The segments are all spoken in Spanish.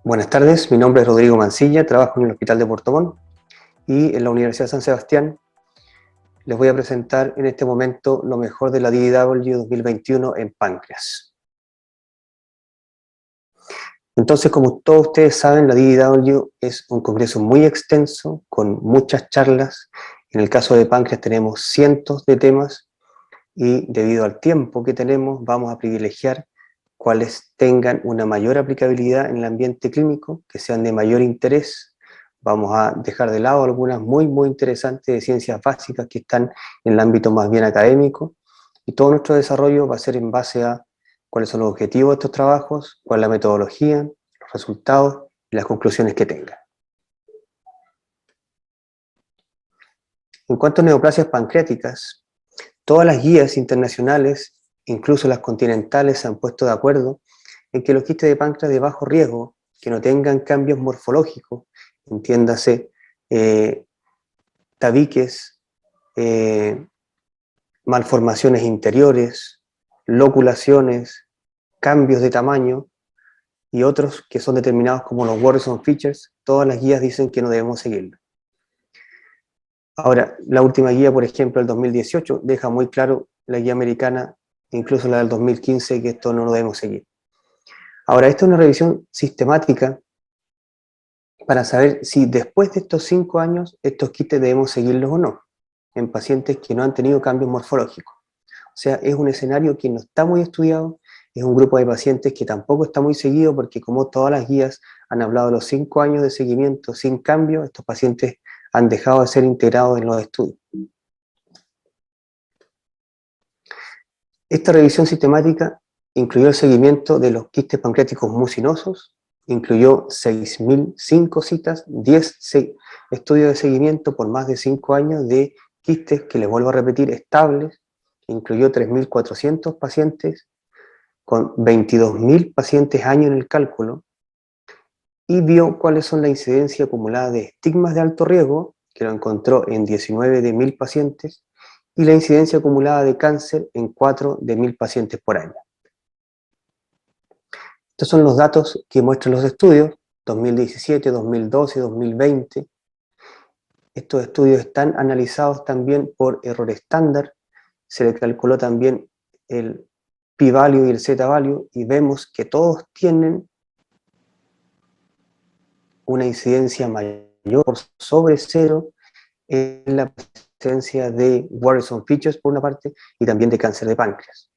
Buenas tardes, mi nombre es Rodrigo Mancilla, trabajo en el Hospital de Puerto Montt y en la Universidad de San Sebastián. Les voy a presentar en este momento lo mejor de la DDW 2021 en páncreas. Entonces, como todos ustedes saben, la DDW es un congreso muy extenso, con muchas charlas. En el caso de páncreas tenemos cientos de temas y debido al tiempo que tenemos, vamos a privilegiar cuáles tengan una mayor aplicabilidad en el ambiente clínico, que sean de mayor interés. Vamos a dejar de lado algunas muy interesantes de ciencias básicas que están en el ámbito más bien académico, y todo nuestro desarrollo va a ser en base a cuáles son los objetivos de estos trabajos, cuál es la metodología, los resultados y las conclusiones que tengan. En cuanto a neoplasias pancreáticas, todas las guías internacionales, incluso las continentales, se han puesto de acuerdo en que los quistes de páncreas de bajo riesgo, que no tengan cambios morfológicos, entiéndase tabiques, malformaciones interiores, loculaciones, cambios de tamaño y otros que son determinados como los worrisome features, todas las guías dicen que no debemos seguirlo. Ahora, la última guía, por ejemplo, el 2018, deja muy claro, la guía americana, incluso la del 2015, que esto no lo debemos seguir. Ahora, esto es una revisión sistemática para saber si después de estos 5 años, estos quistes debemos seguirlos o no, en pacientes que no han tenido cambios morfológicos. O sea, es un escenario que no está muy estudiado, es un grupo de pacientes que tampoco está muy seguido, porque como todas las guías han hablado de los 5 años de seguimiento sin cambio, estos pacientes han dejado de ser integrados en los estudios. Esta revisión sistemática incluyó el seguimiento de los quistes pancreáticos mucinosos, incluyó 6.005 citas, 10 estudios de seguimiento por más de 5 años de quistes, que les vuelvo a repetir, estables, incluyó 3.400 pacientes, con 22.000 pacientes año en el cálculo, y vio cuáles son la incidencia acumulada de estigmas de alto riesgo, que lo encontró en 19 de 1.000 pacientes, y la incidencia acumulada de cáncer en 4 de 1.000 pacientes por año. Estos son los datos que muestran los estudios, 2017, 2012, 2020. Estos estudios están analizados también por error estándar, se le calculó también el p-value y el z-value, y vemos que todos tienen una incidencia mayor por sobre cero en la presencia de worrisome features por una parte, y también de cáncer de páncreas.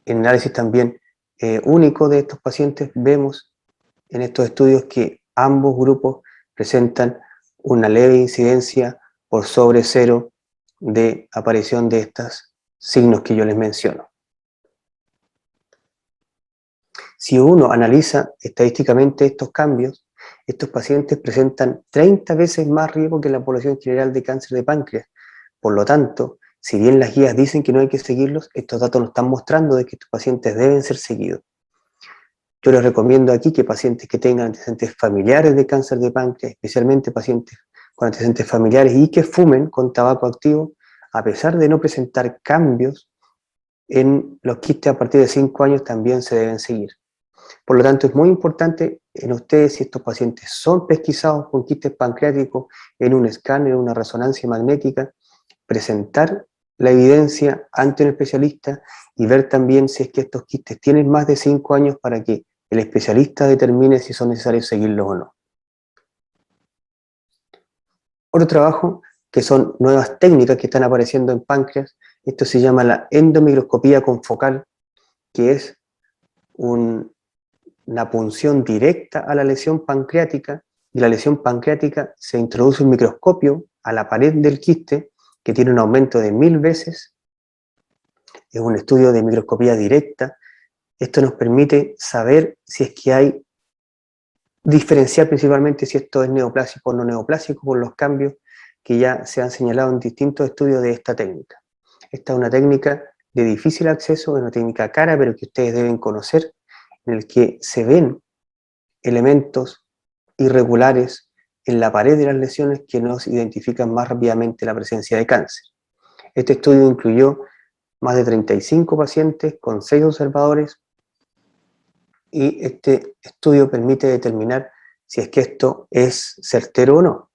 En análisis también único de estos pacientes, vemos en estos estudios que ambos grupos presentan una leve incidencia por sobre cero de aparición de estos signos que yo les menciono. Si uno analiza estadísticamente estos cambios, estos pacientes presentan 30 veces más riesgo que la población general de cáncer de páncreas. Por lo tanto, si bien las guías dicen que no hay que seguirlos, estos datos nos están mostrando de que estos pacientes deben ser seguidos. Yo les recomiendo aquí que pacientes que tengan antecedentes familiares de cáncer de páncreas, especialmente pacientes con antecedentes familiares y que fumen con tabaco activo, a pesar de no presentar cambios en los quistes a partir de 5 años, también se deben seguir. Por lo tanto, es muy importante en ustedes, si estos pacientes son pesquisados con quistes pancreáticos, en un escáner, en una resonancia magnética, presentar la evidencia ante un especialista y ver también si es que estos quistes tienen más de 5 años, para que el especialista determine si son necesarios seguirlos o no. Otro trabajo, que son nuevas técnicas que están apareciendo en páncreas, esto se llama la endomicroscopía confocal, que es una punción directa a la lesión pancreática, y la lesión pancreática se introduce un microscopio a la pared del quiste, que tiene un aumento de 1000 veces. Es un estudio de microscopía directa. Esto nos permite saber si es que hay diferenciar principalmente si esto es neoplásico o no neoplásico por los cambios que ya se han señalado en distintos estudios de esta técnica. Esta es una técnica de difícil acceso, es una técnica cara, pero que ustedes deben conocer, en el que se ven elementos irregulares en la pared de las lesiones que nos identifican más rápidamente la presencia de cáncer. Este estudio incluyó más de 35 pacientes con 6 observadores y este estudio permite determinar si es que esto es certero o no.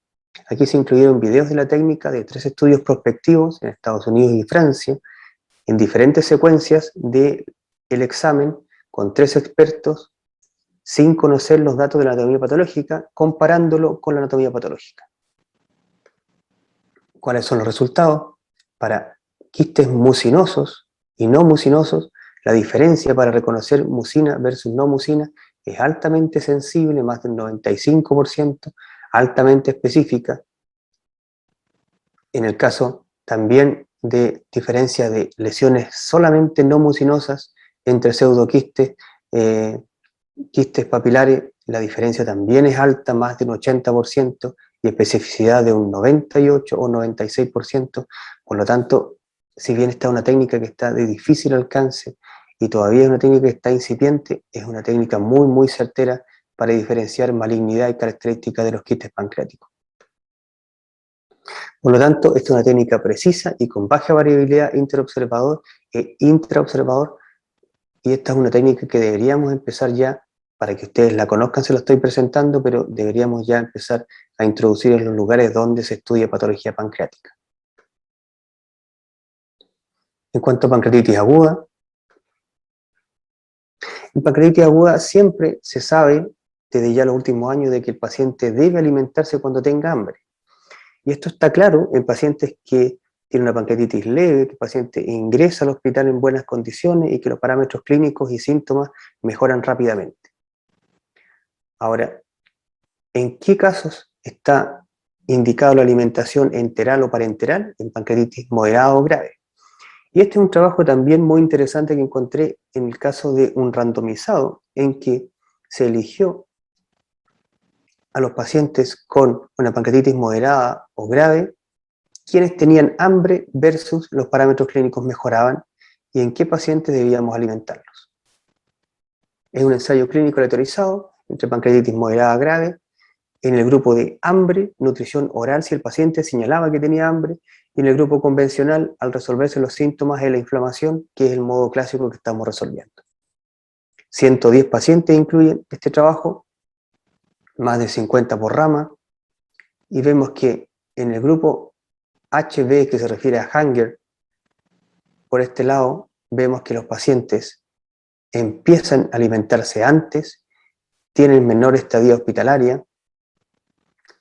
Aquí se incluyeron videos de la técnica de 3 estudios prospectivos en Estados Unidos y Francia, en diferentes secuencias del examen con 3 expertos sin conocer los datos de la anatomía patológica, comparándolo con la anatomía patológica. ¿Cuáles son los resultados? Para quistes mucinosos y no mucinosos, la diferencia para reconocer mucina versus no mucina es altamente sensible, más del 95%, altamente específica. En el caso también de diferencia de lesiones solamente no mucinosas entre pseudoquistes, quistes papilares, la diferencia también es alta, más de un 80%, y especificidad de un 98 o 96%. Por lo tanto, si bien esta es una técnica que está de difícil alcance y todavía es una técnica que está incipiente, es una técnica muy, muy certera para diferenciar malignidad y características de los quistes pancreáticos. Por lo tanto, esta es una técnica precisa y con baja variabilidad interobservador e intraobservador, y esta es una técnica que deberíamos empezar ya, para que ustedes la conozcan, se la estoy presentando, pero deberíamos ya empezar a introducir en los lugares donde se estudia patología pancreática. En cuanto a pancreatitis aguda, en pancreatitis aguda siempre se sabe, desde ya los últimos años, de que el paciente debe alimentarse cuando tenga hambre. Y esto está claro en pacientes que tienen una pancreatitis leve, que el paciente ingresa al hospital en buenas condiciones y que los parámetros clínicos y síntomas mejoran rápidamente. Ahora, ¿en qué casos está indicado la alimentación enteral o parenteral en pancreatitis moderada o grave? Y este es un trabajo también muy interesante que encontré en el caso de un randomizado, en que se eligió a los pacientes con una pancreatitis moderada o grave, quienes tenían hambre versus los parámetros clínicos mejoraban y en qué pacientes debíamos alimentarlos. Es un ensayo clínico aleatorizado entre pancreatitis moderada a grave, en el grupo de hambre, nutrición oral si el paciente señalaba que tenía hambre, y en el grupo convencional al resolverse los síntomas de la inflamación, que es el modo clásico que estamos resolviendo. 110 pacientes incluyen este trabajo, más de 50 por rama, y vemos que en el grupo HB, que se refiere a hunger, por este lado vemos que los pacientes empiezan a alimentarse antes, tienen menor estadía hospitalaria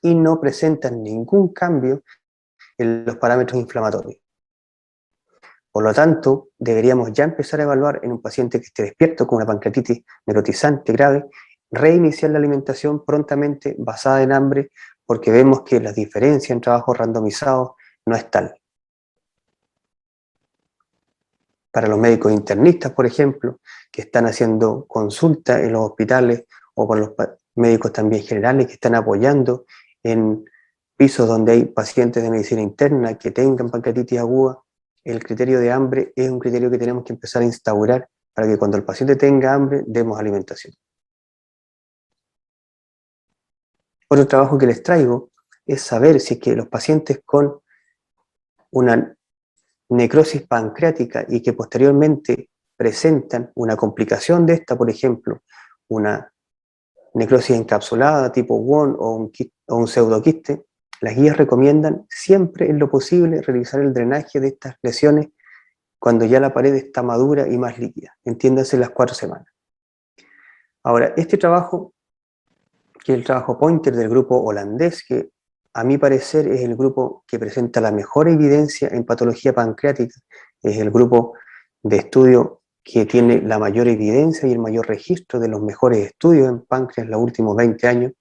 y no presentan ningún cambio en los parámetros inflamatorios. Por lo tanto, deberíamos ya empezar a evaluar en un paciente que esté despierto con una pancreatitis necrotizante grave, reiniciar la alimentación prontamente basada en hambre, porque vemos que la diferencia en trabajos randomizados no es tal. Para los médicos internistas, por ejemplo, que están haciendo consulta en los hospitales, o con los médicos también generales que están apoyando en pisos donde hay pacientes de medicina interna que tengan pancreatitis aguda, el criterio de hambre es un criterio que tenemos que empezar a instaurar para que cuando el paciente tenga hambre demos alimentación. Otro trabajo que les traigo es saber si es que los pacientes con una necrosis pancreática y que posteriormente presentan una complicación de esta, por ejemplo, una necrosis encapsulada tipo WON o un pseudoquiste, las guías recomiendan siempre en lo posible realizar el drenaje de estas lesiones cuando ya la pared está madura y más líquida, entiéndase las 4 semanas. Ahora, este trabajo, que es el trabajo Pointer del grupo holandés, que a mi parecer es el grupo que presenta la mejor evidencia en patología pancreática, es el grupo de estudio que tiene la mayor evidencia y el mayor registro de los mejores estudios en páncreas en los últimos 20 años.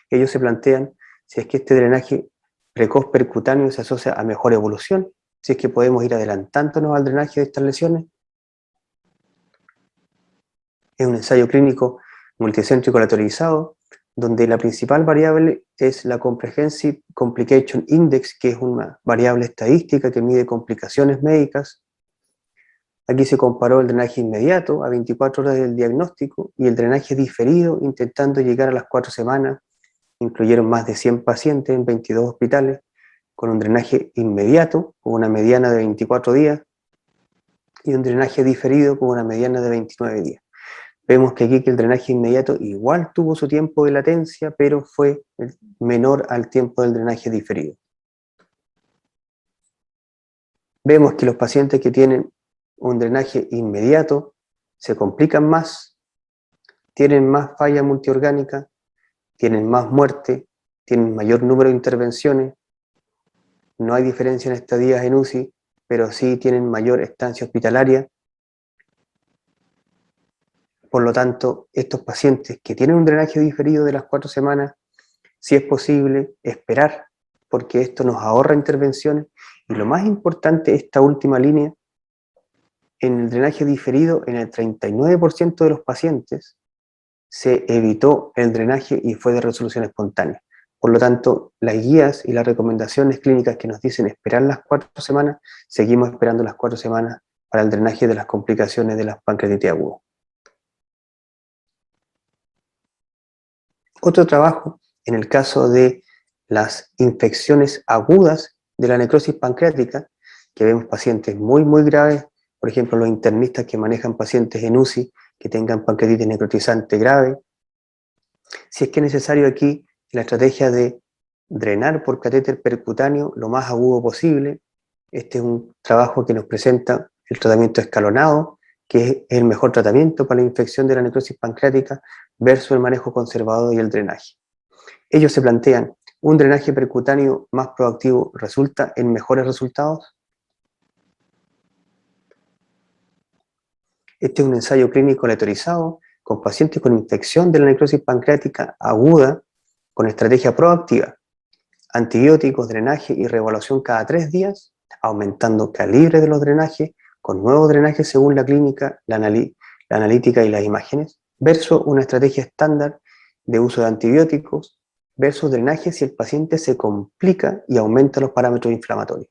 Ellos se plantean si es que este drenaje precoz percutáneo se asocia a mejor evolución, si es que podemos ir adelantándonos al drenaje de estas lesiones. Es un ensayo clínico multicéntrico aleatorizado, donde la principal variable es la Comprehensive Complication Index, que es una variable estadística que mide complicaciones médicas. Aquí se comparó el drenaje inmediato a 24 horas del diagnóstico y el drenaje diferido intentando llegar a las 4 semanas. Incluyeron más de 100 pacientes en 22 hospitales con un drenaje inmediato con una mediana de 24 días y un drenaje diferido con una mediana de 29 días. Vemos que aquí que el drenaje inmediato igual tuvo su tiempo de latencia, pero fue menor al tiempo del drenaje diferido. Vemos que los pacientes que tienen un drenaje inmediato se complican más, tienen más falla multiorgánica, tienen más muerte, tienen mayor número de intervenciones, no hay diferencia en estadías en UCI, pero sí tienen mayor estancia hospitalaria. Por lo tanto, estos pacientes que tienen un drenaje diferido de las 4 semanas, si es posible, esperar, porque esto nos ahorra intervenciones. Y lo más importante, esta última línea, en el drenaje diferido, en el 39% de los pacientes, se evitó el drenaje y fue de resolución espontánea. Por lo tanto, las guías y las recomendaciones clínicas que nos dicen esperar las 4 semanas, seguimos esperando las 4 semanas para el drenaje de las complicaciones de las pancreatitis agudas. Otro trabajo, en el caso de las infecciones agudas de la necrosis pancreática, que vemos pacientes muy graves, por ejemplo, los internistas que manejan pacientes en UCI que tengan pancreatitis necrotizante grave. Si es que es necesario aquí la estrategia de drenar por catéter percutáneo lo más agudo posible. Este es un trabajo que nos presenta el tratamiento escalonado, que es el mejor tratamiento para la infección de la necrosis pancreática versus el manejo conservador y el drenaje. Ellos se plantean, ¿un drenaje percutáneo más proactivo resulta en mejores resultados? Este es un ensayo clínico aleatorizado con pacientes con infección de la necrosis pancreática aguda con estrategia proactiva, antibióticos, drenaje y reevaluación cada 3 días, aumentando calibre de los drenajes con nuevos drenajes según la clínica, la analítica y las imágenes, versus una estrategia estándar de uso de antibióticos versus drenaje si el paciente se complica y aumenta los parámetros inflamatorios.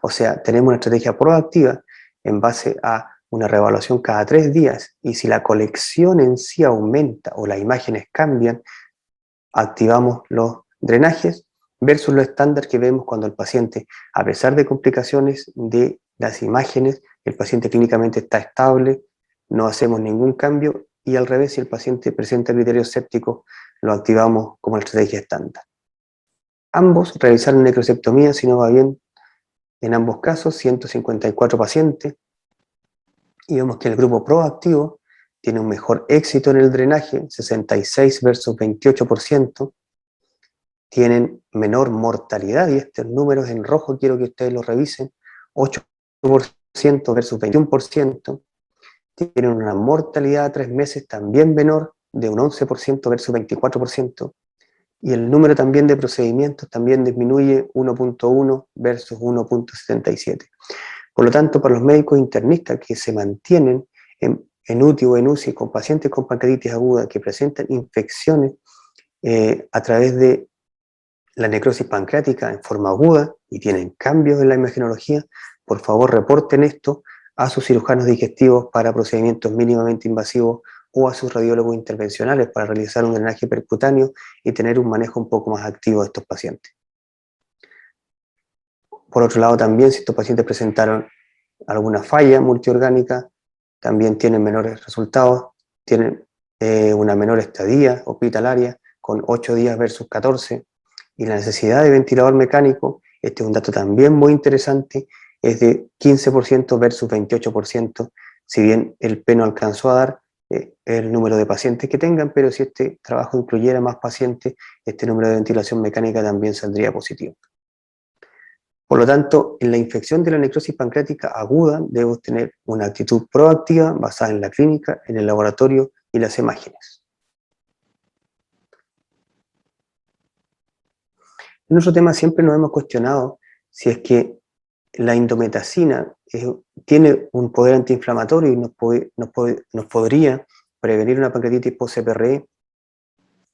O sea, tenemos una estrategia proactiva en base a una reevaluación cada 3 días y si la colección en sí aumenta o las imágenes cambian, activamos los drenajes versus lo estándar que vemos cuando el paciente, a pesar de complicaciones de las imágenes, el paciente clínicamente está estable, no hacemos ningún cambio y al revés, si el paciente presenta criterios sépticos, lo activamos como estrategia estándar. Ambos realizaron necrosectomía si no va bien, en ambos casos 154 pacientes, y vemos que el grupo proactivo tiene un mejor éxito en el drenaje, 66 versus 28%, tienen menor mortalidad, y estos números en rojo quiero que ustedes los revisen, 8% versus 21%, tienen una mortalidad a 3 meses también menor, de un 11% versus 24%, y el número también de procedimientos también disminuye 1.1 versus 1.77. Por lo tanto, para los médicos internistas que se mantienen en UTI o en UCI con pacientes con pancreatitis aguda que presentan infecciones a través de la necrosis pancreática en forma aguda y tienen cambios en la imagenología, por favor reporten esto a sus cirujanos digestivos para procedimientos mínimamente invasivos o a sus radiólogos intervencionales para realizar un drenaje percutáneo y tener un manejo un poco más activo de estos pacientes. Por otro lado, también si estos pacientes presentaron alguna falla multiorgánica, también tienen menores resultados, tienen una menor estadía hospitalaria con 8 días versus 14, y la necesidad de ventilador mecánico, este es un dato también muy interesante, es de 15% versus 28%, si bien el P no alcanzó a dar el número de pacientes que tengan, pero si este trabajo incluyera más pacientes, este número de ventilación mecánica también saldría positivo. Por lo tanto, en la infección de la necrosis pancreática aguda debemos tener una actitud proactiva basada en la clínica, en el laboratorio y las imágenes. En otro tema siempre nos hemos cuestionado si es que la indometacina tiene un poder antiinflamatorio y nos podría prevenir una pancreatitis post-CPRE.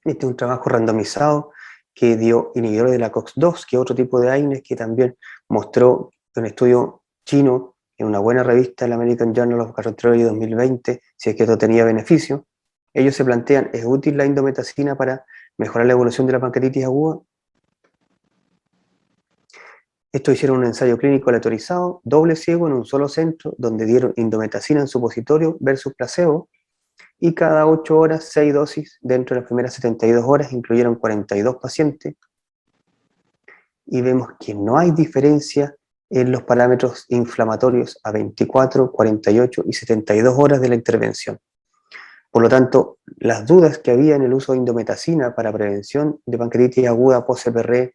Este es un trabajo randomizado que dio inhibidores de la COX-2, que es otro tipo de AINES, que también mostró un estudio chino en una buena revista, el American Journal of Gastroenterology 2020, si es que esto tenía beneficio. Ellos se plantean, ¿es útil la indometacina para mejorar la evolución de la pancreatitis aguda? Estos hicieron un ensayo clínico aleatorizado, doble ciego en un solo centro, donde dieron indometacina en supositorio versus placebo, y cada 8 horas, 6 dosis dentro de las primeras 72 horas, incluyeron 42 pacientes, y vemos que no hay diferencia en los parámetros inflamatorios a 24, 48 y 72 horas de la intervención. Por lo tanto, las dudas que había en el uso de indometacina para prevención de pancreatitis aguda post-CPR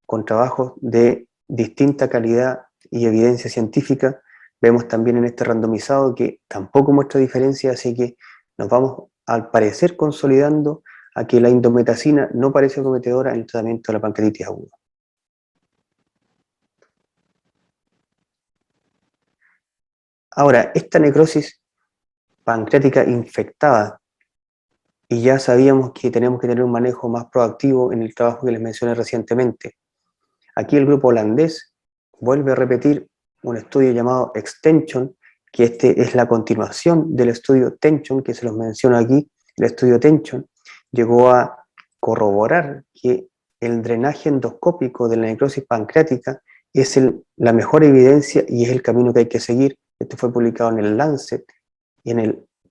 con trabajos de distinta calidad y evidencia científica, vemos también en este randomizado que tampoco muestra diferencia, así que nos vamos al parecer consolidando a que la indometacina no parece prometedora en el tratamiento de la pancreatitis aguda. Ahora, esta necrosis pancreática infectada, y ya sabíamos que tenemos que tener un manejo más proactivo en el trabajo que les mencioné recientemente. Aquí el grupo holandés vuelve a repetir un estudio llamado Extension, que este es la continuación del estudio Tension, que se los menciono aquí. El estudio Tension llegó a corroborar que el drenaje endoscópico de la necrosis pancreática es la mejor evidencia y es el camino que hay que seguir. Esto fue publicado en el Lancet. Y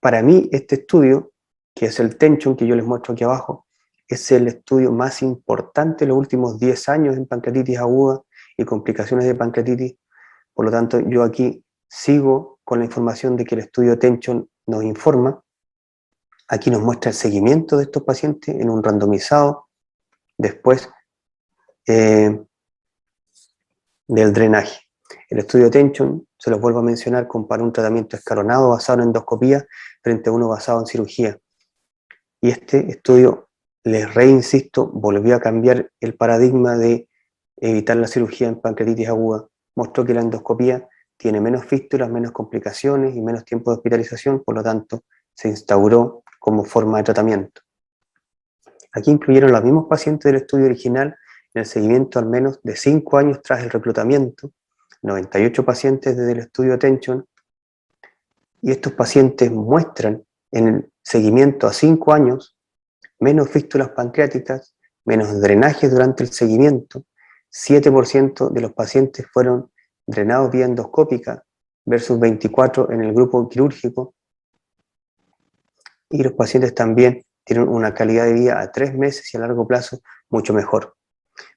para mí, este estudio, que es el Tension, que yo les muestro aquí abajo, es el estudio más importante en los últimos 10 años en pancreatitis aguda y complicaciones de pancreatitis. Por lo tanto, yo aquí sigo con la información de que el estudio Tension nos informa. Aquí nos muestra el seguimiento de estos pacientes en un randomizado después del drenaje. El estudio Tension, se los vuelvo a mencionar, compara un tratamiento escalonado basado en endoscopía frente a uno basado en cirugía. Y este estudio, les reinsisto, volvió a cambiar el paradigma de evitar la cirugía en pancreatitis aguda. Mostró que la endoscopía tiene menos fístulas, menos complicaciones y menos tiempo de hospitalización, por lo tanto, se instauró como forma de tratamiento. Aquí incluyeron los mismos pacientes del estudio original en el seguimiento al menos de 5 años tras el reclutamiento, 98 pacientes desde el estudio Attention, y estos pacientes muestran en el seguimiento a 5 años menos fístulas pancreáticas, menos drenaje durante el seguimiento, 7% de los pacientes fueron drenados vía endoscópica versus 24% en el grupo quirúrgico, y los pacientes también tienen una calidad de vida a 3 meses y a largo plazo mucho mejor.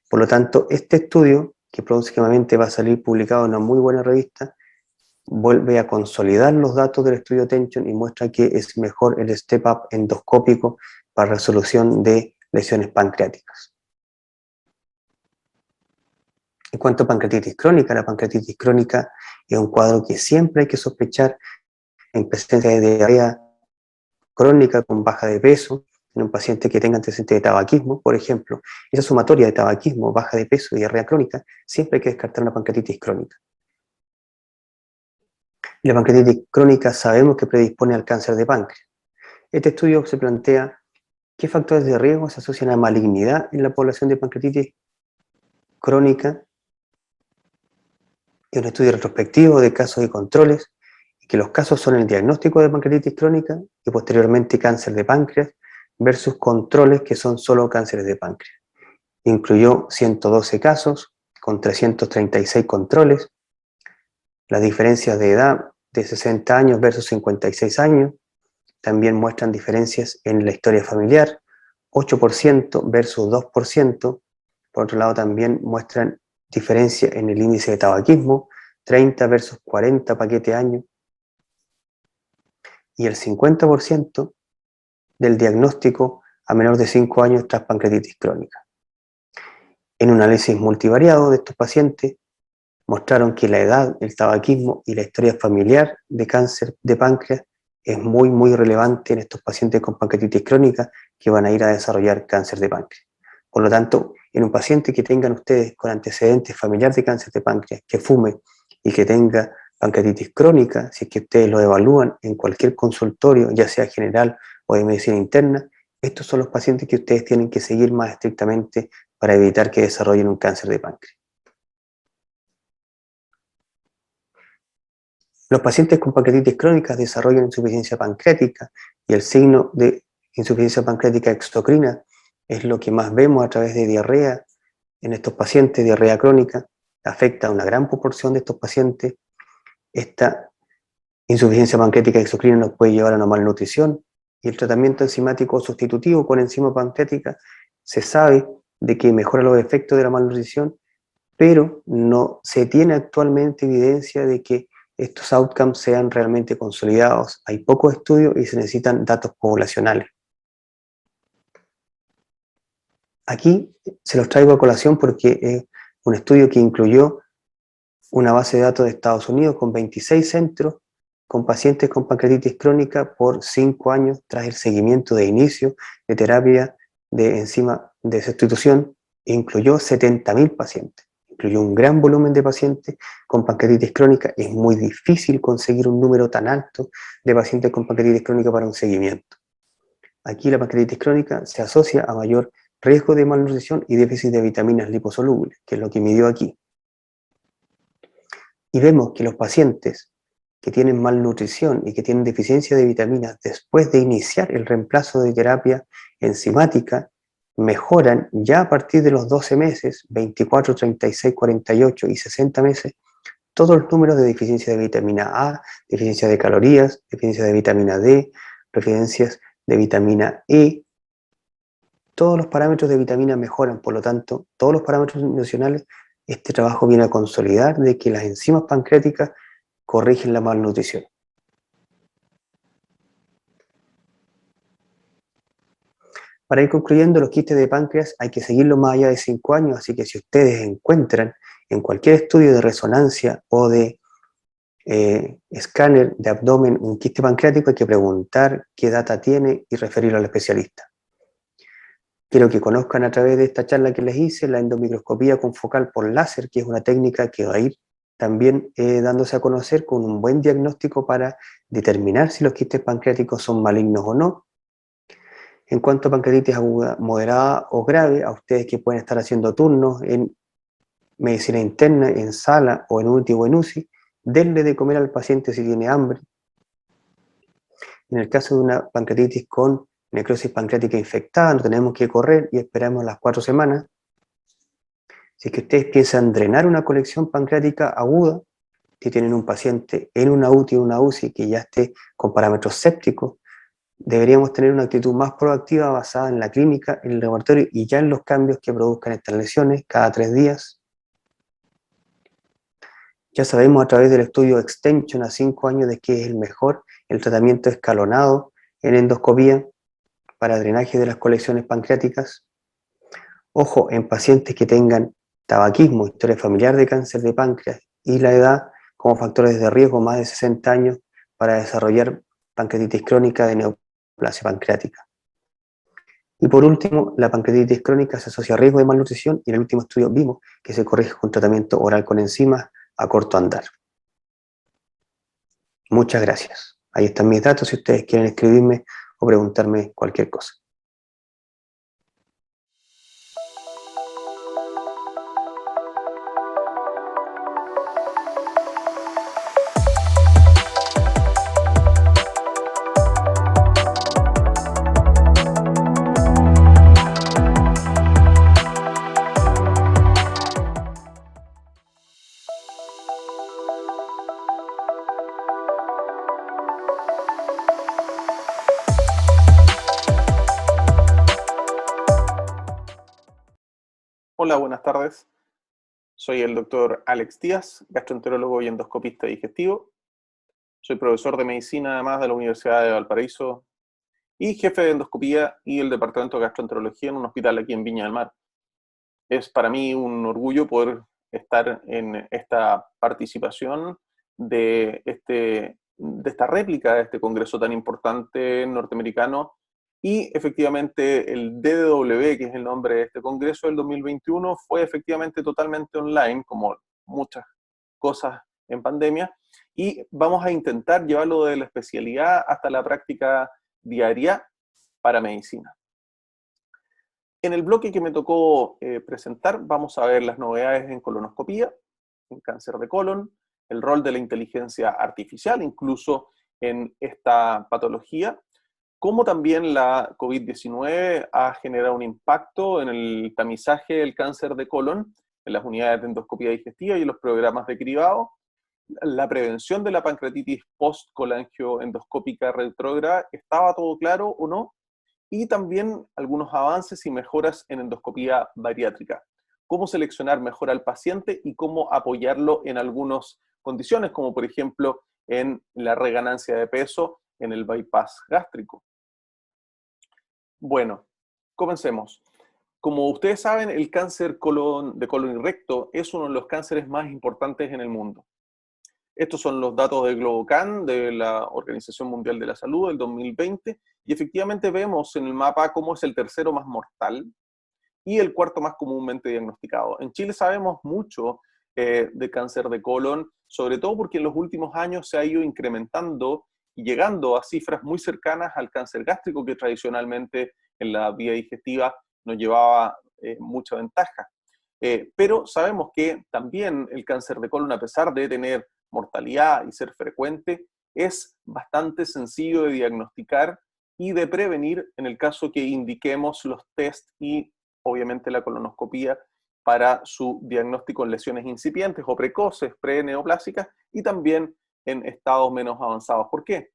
Por lo tanto, este estudio, que próximamente va a salir publicado en una muy buena revista, vuelve a consolidar los datos del estudio Tension y muestra que es mejor el step-up endoscópico para resolución de lesiones pancreáticas. En cuanto a pancreatitis crónica, la pancreatitis crónica es un cuadro que siempre hay que sospechar en presencia de diarrea crónica con baja de peso, en un paciente que tenga antecedentes de tabaquismo, por ejemplo. Esa sumatoria de tabaquismo, baja de peso y diarrea crónica, siempre hay que descartar una pancreatitis crónica. Y la pancreatitis crónica sabemos que predispone al cáncer de páncreas. Este estudio se plantea qué factores de riesgo se asocian a malignidad en la población de pancreatitis crónica. Es un estudio retrospectivo de casos y controles, y que los casos son el diagnóstico de pancreatitis crónica y posteriormente cáncer de páncreas versus controles que son solo cánceres de páncreas. Incluyó 112 casos con 336 controles. Las diferencias de edad de 60 años versus 56 años también muestran diferencias en la historia familiar, 8% versus 2%. Por otro lado, también muestran diferencia en el índice de tabaquismo, 30 versus 40 paquete año, y el 50% del diagnóstico a menor de 5 años tras pancreatitis crónica. En un análisis multivariado de estos pacientes, mostraron que la edad, el tabaquismo y la historia familiar de cáncer de páncreas es muy relevante en estos pacientes con pancreatitis crónica que van a ir a desarrollar cáncer de páncreas. Por lo tanto, en un paciente que tengan ustedes con antecedentes familiares de cáncer de páncreas, que fume y que tenga pancreatitis crónica, si es que ustedes lo evalúan en cualquier consultorio, ya sea general o de medicina interna, estos son los pacientes que ustedes tienen que seguir más estrictamente para evitar que desarrollen un cáncer de páncreas. Los pacientes con pancreatitis crónica desarrollan insuficiencia pancreática y el signo de insuficiencia pancreática exocrina es lo que más vemos a través de diarrea en estos pacientes, diarrea crónica, afecta a una gran proporción de estos pacientes. Esta insuficiencia pancreática exocrina nos puede llevar a una malnutrición y el tratamiento enzimático sustitutivo con enzima pancreática se sabe de que mejora los efectos de la malnutrición, pero no se tiene actualmente evidencia de que estos outcomes sean realmente consolidados. Hay pocos estudios y se necesitan datos poblacionales. Aquí se los traigo a colación porque es un estudio que incluyó una base de datos de Estados Unidos con 26 centros con pacientes con pancreatitis crónica por 5 años tras el seguimiento de inicio de terapia de enzima de sustitución e incluyó 70.000 pacientes. Incluyó un gran volumen de pacientes con pancreatitis crónica. Es muy difícil conseguir un número tan alto de pacientes con pancreatitis crónica para un seguimiento. Aquí la pancreatitis crónica se asocia a mayor riesgo de malnutrición y déficit de vitaminas liposolubles, que es lo que midió aquí. Y vemos que los pacientes que tienen malnutrición y que tienen deficiencia de vitaminas después de iniciar el reemplazo de terapia enzimática mejoran ya a partir de los 12 meses, 24, 36, 48 y 60 meses, todos los números de deficiencia de vitamina A, deficiencia de calorías, deficiencia de vitamina D, deficiencias de vitamina E. Todos los parámetros de vitamina mejoran, por lo tanto, todos los parámetros nutricionales. Este trabajo viene a consolidar de que las enzimas pancreáticas corrigen la malnutrición. Para ir concluyendo, los quistes de páncreas hay que seguirlos más allá de 5 años, así que si ustedes encuentran en cualquier estudio de resonancia o de escáner de abdomen un quiste pancreático, hay que preguntar qué data tiene y referirlo al especialista. Quiero que conozcan a través de esta charla que les hice la endomicroscopía confocal por láser, que es una técnica que va a ir también dándose a conocer con un buen diagnóstico para determinar si los quistes pancreáticos son malignos o no. En cuanto a pancreatitis aguda, moderada o grave, a ustedes que pueden estar haciendo turnos en medicina interna, en sala o en UTI o en UCI, denle de comer al paciente si tiene hambre. En el caso de una pancreatitis con necrosis pancreática infectada, no tenemos que correr y esperamos las 4 semanas. Si es que ustedes piensan drenar una colección pancreática aguda, si tienen un paciente en una UTI o una UCI que ya esté con parámetros sépticos, deberíamos tener una actitud más proactiva basada en la clínica, en el laboratorio y ya en los cambios que produzcan estas lesiones cada 3 días. Ya sabemos a través del estudio Extension a 5 años de que es el mejor el tratamiento escalonado en endoscopía para drenaje de las colecciones pancreáticas. Ojo, en pacientes que tengan tabaquismo, historia familiar de cáncer de páncreas y la edad como factores de riesgo más de 60 años para desarrollar pancreatitis crónica de neoplasia pancreática. Y por último, la pancreatitis crónica se asocia a riesgo de malnutrición y en el último estudio vimos que se corrige con tratamiento oral con enzimas a corto andar. Muchas gracias. Ahí están mis datos si ustedes quieren escribirme o preguntarme cualquier cosa. Hola, buenas tardes. Soy el doctor Alex Díaz, gastroenterólogo y endoscopista digestivo. Soy profesor de medicina además de la Universidad de Valparaíso y jefe de endoscopía y el departamento de gastroenterología en un hospital aquí en Viña del Mar. Es para mí un orgullo poder estar en esta participación de esta réplica de este congreso tan importante norteamericano. Y efectivamente el DDW, que es el nombre de este congreso del 2021, fue efectivamente totalmente online, como muchas cosas en pandemia, y vamos a intentar llevarlo de la especialidad hasta la práctica diaria para medicina. En el bloque que me tocó presentar, vamos a ver las novedades en colonoscopía, en cáncer de colon, el rol de la inteligencia artificial, incluso en esta patología, cómo también la COVID-19 ha generado un impacto en el tamizaje del cáncer de colon, en las unidades de endoscopía digestiva y en los programas de cribado, la prevención de la pancreatitis post-colangioendoscópica retrógrada, ¿estaba todo claro o no? Y también algunos avances y mejoras en endoscopía bariátrica. Cómo seleccionar mejor al paciente y cómo apoyarlo en algunas condiciones, como por ejemplo en la reganancia de peso, en el bypass gástrico. Bueno, comencemos. Como ustedes saben, el cáncer de colon y recto es uno de los cánceres más importantes en el mundo. Estos son los datos de GloboCan, de la Organización Mundial de la Salud, del 2020, y efectivamente vemos en el mapa cómo es el tercero más mortal y el cuarto más comúnmente diagnosticado. En Chile sabemos mucho de cáncer de colon, sobre todo porque en los últimos años se ha ido incrementando y llegando a cifras muy cercanas al cáncer gástrico, que tradicionalmente en la vía digestiva nos llevaba mucha ventaja. Pero sabemos que también el cáncer de colon, a pesar de tener mortalidad y ser frecuente, es bastante sencillo de diagnosticar y de prevenir en el caso que indiquemos los test y obviamente la colonoscopía para su diagnóstico en lesiones incipientes o precoces, preneoplásicas, y también en estados menos avanzados. ¿Por qué?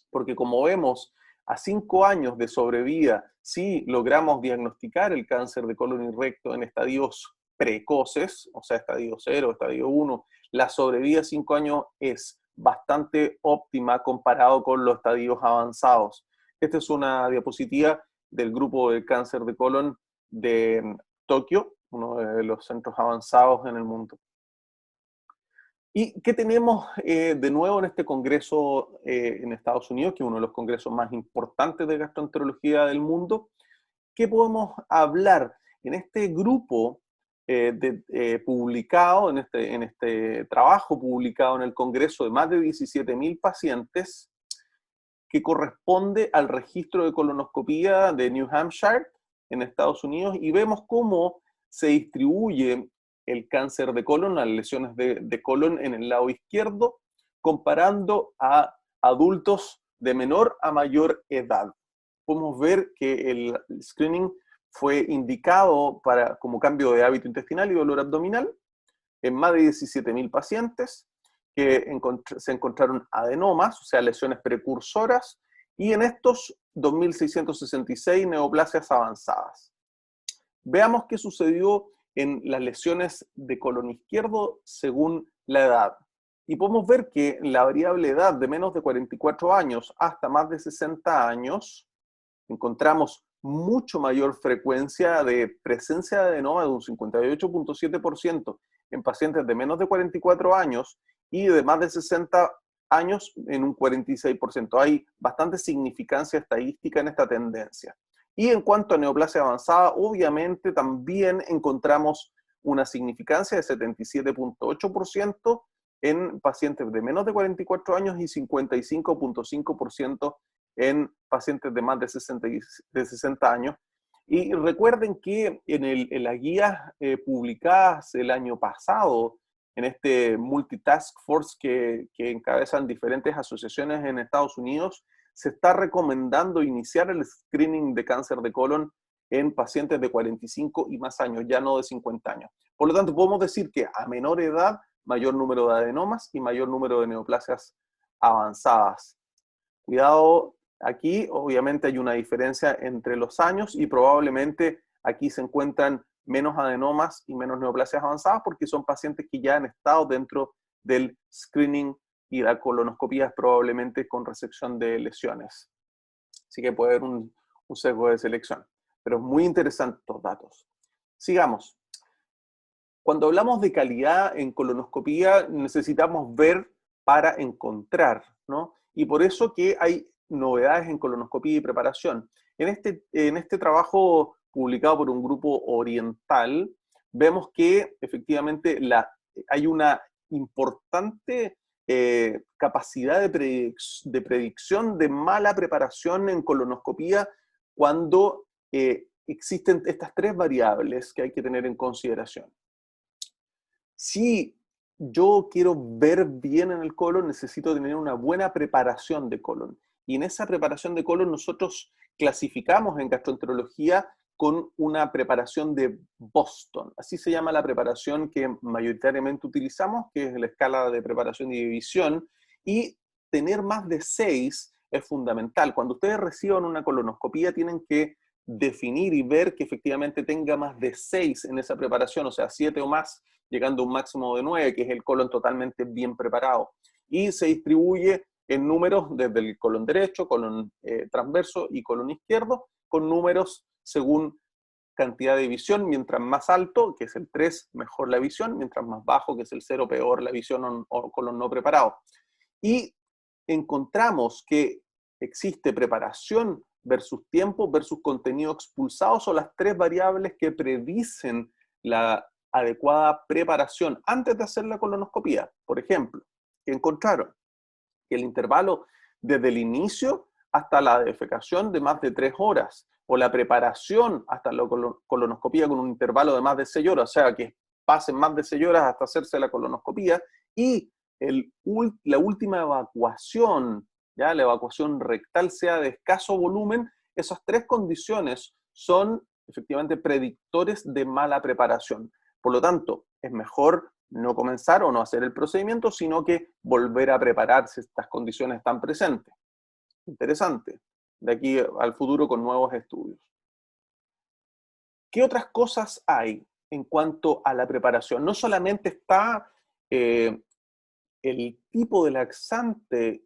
Porque como vemos, a 5 años de sobrevida, si logramos diagnosticar el cáncer de colon y recto en estadios precoces, o sea, estadio 0, estadio 1, la sobrevida a 5 años es bastante óptima comparado con los estadios avanzados. Esta es una diapositiva del grupo de cáncer de colon de Tokio, uno de los centros avanzados en el mundo. ¿Y qué tenemos de nuevo en este congreso en Estados Unidos, que es uno de los congresos más importantes de gastroenterología del mundo? ¿Qué podemos hablar en este grupo publicado, en este trabajo publicado en el congreso de más de 17.000 pacientes, que corresponde al registro de colonoscopía de New Hampshire en Estados Unidos, y vemos cómo se distribuye el cáncer de colon, las lesiones de colon en el lado izquierdo, comparando a adultos de menor a mayor edad. Podemos ver que el screening fue indicado como cambio de hábito intestinal y dolor abdominal en más de 17.000 pacientes que se encontraron adenomas, o sea, lesiones precursoras, y en estos 2.666 neoplasias avanzadas. Veamos qué sucedió en las lesiones de colon izquierdo según la edad. Y podemos ver que la variable edad de menos de 44 años hasta más de 60 años, encontramos mucho mayor frecuencia de presencia de adenoma de un 58.7% en pacientes de menos de 44 años y de más de 60 años en un 46%. Hay bastante significancia estadística en esta tendencia. Y en cuanto a neoplasia avanzada, obviamente también encontramos una significancia de 77.8% en pacientes de menos de 44 años y 55.5% en pacientes de más de 60 años. Y recuerden que en las guías publicadas el año pasado, en este Multitask Force que encabezan diferentes asociaciones en Estados Unidos, se está recomendando iniciar el screening de cáncer de colon en pacientes de 45 y más años, ya no de 50 años. Por lo tanto, podemos decir que a menor edad, mayor número de adenomas y mayor número de neoplasias avanzadas. Cuidado, aquí obviamente hay una diferencia entre los años y probablemente aquí se encuentran menos adenomas y menos neoplasias avanzadas porque son pacientes que ya han estado dentro del screening y la colonoscopía es probablemente con resección de lesiones. Así que puede haber un sesgo de selección. Pero es muy interesante estos datos. Sigamos. Cuando hablamos de calidad en colonoscopía, necesitamos ver para encontrar, ¿no? Y por eso que hay novedades en colonoscopía y preparación. En este trabajo publicado por un grupo oriental, vemos que efectivamente hay una importante capacidad de predicción de mala preparación en colonoscopía cuando existen estas tres variables que hay que tener en consideración. Si yo quiero ver bien en el colon, necesito tener una buena preparación de colon. Y en esa preparación de colon nosotros clasificamos en gastroenterología con una preparación de Boston. Así se llama la preparación que mayoritariamente utilizamos, que es la escala de preparación y división. Y tener más de 6 es fundamental. Cuando ustedes reciban una colonoscopía tienen que definir y ver que efectivamente tenga más de 6 en esa preparación, o sea, 7 o más, llegando a un máximo de 9, que es el colon totalmente bien preparado. Y se distribuye en números desde el colon derecho, colon transverso y colon izquierdo, con números según cantidad de visión. Mientras más alto, que es el 3, mejor la visión, mientras más bajo, que es el 0, peor la visión o colon no preparado. Y encontramos que existe preparación versus tiempo versus contenido expulsado, son las tres variables que predicen la adecuada preparación antes de hacer la colonoscopía. Por ejemplo, que encontraron que el intervalo desde el inicio hasta la defecación de más de 3 horas, o la preparación hasta la colonoscopía con un intervalo de más de 6 horas, o sea, que pasen más de 6 horas hasta hacerse la colonoscopía, y la última evacuación, ¿ya? La evacuación rectal sea de escaso volumen, esas tres condiciones son efectivamente predictores de mala preparación. Por lo tanto, es mejor no comenzar o no hacer el procedimiento, sino que volver a prepararse si estas condiciones están presentes. Interesante. De aquí al futuro con nuevos estudios. ¿Qué otras cosas hay en cuanto a la preparación? No solamente está el tipo de laxante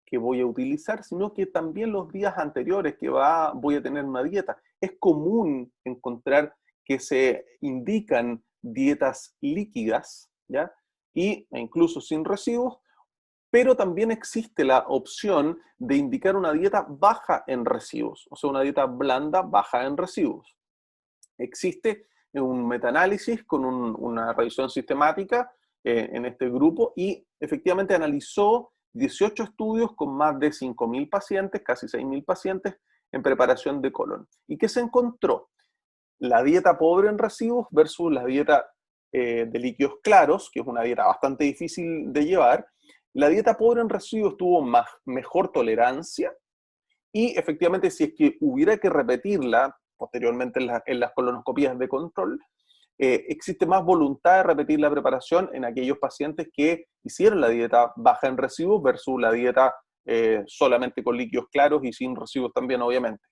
que voy a utilizar, sino que también los días anteriores que voy a tener una dieta. Es común encontrar que se indican dietas líquidas, ¿ya? E incluso sin residuos, pero también existe la opción de indicar una dieta baja en residuos, o sea, una dieta blanda baja en residuos. Existe un metaanálisis con una revisión sistemática en este grupo y efectivamente analizó 18 estudios con más de 5.000 pacientes, casi 6.000 pacientes en preparación de colon. ¿Y qué se encontró? La dieta pobre en residuos versus la dieta de líquidos claros, que es una dieta bastante difícil de llevar. La dieta pobre en residuos tuvo mejor tolerancia y efectivamente si es que hubiera que repetirla posteriormente en las colonoscopías de control, existe más voluntad de repetir la preparación en aquellos pacientes que hicieron la dieta baja en residuos versus la dieta solamente con líquidos claros y sin residuos también, obviamente.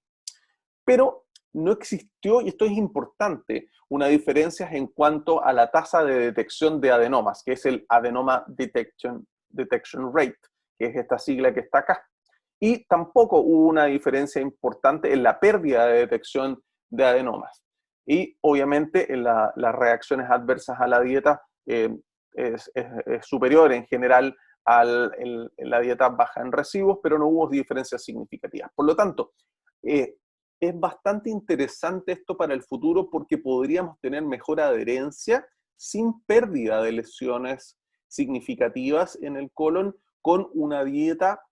Pero no existió, y esto es importante, una diferencia en cuanto a la tasa de detección de adenomas, que es el Adenoma Detection Rate, que es esta sigla que está acá. Y tampoco hubo una diferencia importante en la pérdida de detección de adenomas. Y obviamente en las reacciones adversas a la dieta es superior en general a la dieta baja en residuos, pero no hubo diferencias significativas. Por lo tanto, es bastante interesante esto para el futuro porque podríamos tener mejor adherencia sin pérdida de lesiones significativas en el colon con una dieta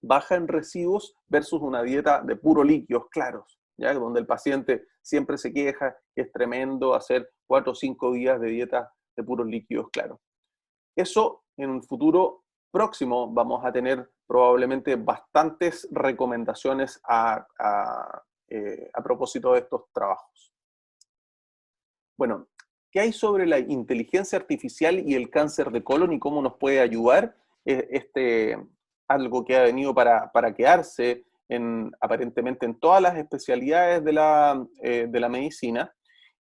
baja en residuos versus una dieta de puro líquidos claros, ¿ya? Donde el paciente siempre se queja que es tremendo hacer 4 o 5 días de dieta de puros líquidos claros. Eso en un futuro próximo vamos a tener probablemente bastantes recomendaciones a propósito de estos trabajos. Bueno, ¿qué hay sobre la inteligencia artificial y el cáncer de colon y cómo nos puede ayudar? Algo que ha venido para quedarse aparentemente en todas las especialidades de la medicina.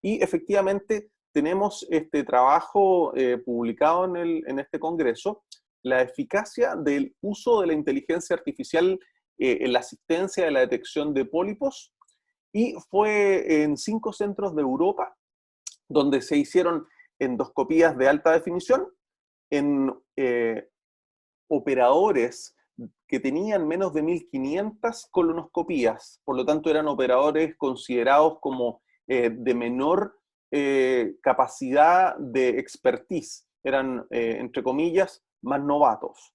Y efectivamente tenemos este trabajo publicado en este congreso, la eficacia del uso de la inteligencia artificial en la asistencia de la detección de pólipos, y fue en 5 centros de Europa donde se hicieron endoscopías de alta definición en operadores que tenían menos de 1.500 colonoscopías, por lo tanto eran operadores considerados como de menor capacidad de expertise, eran, entre comillas, más novatos.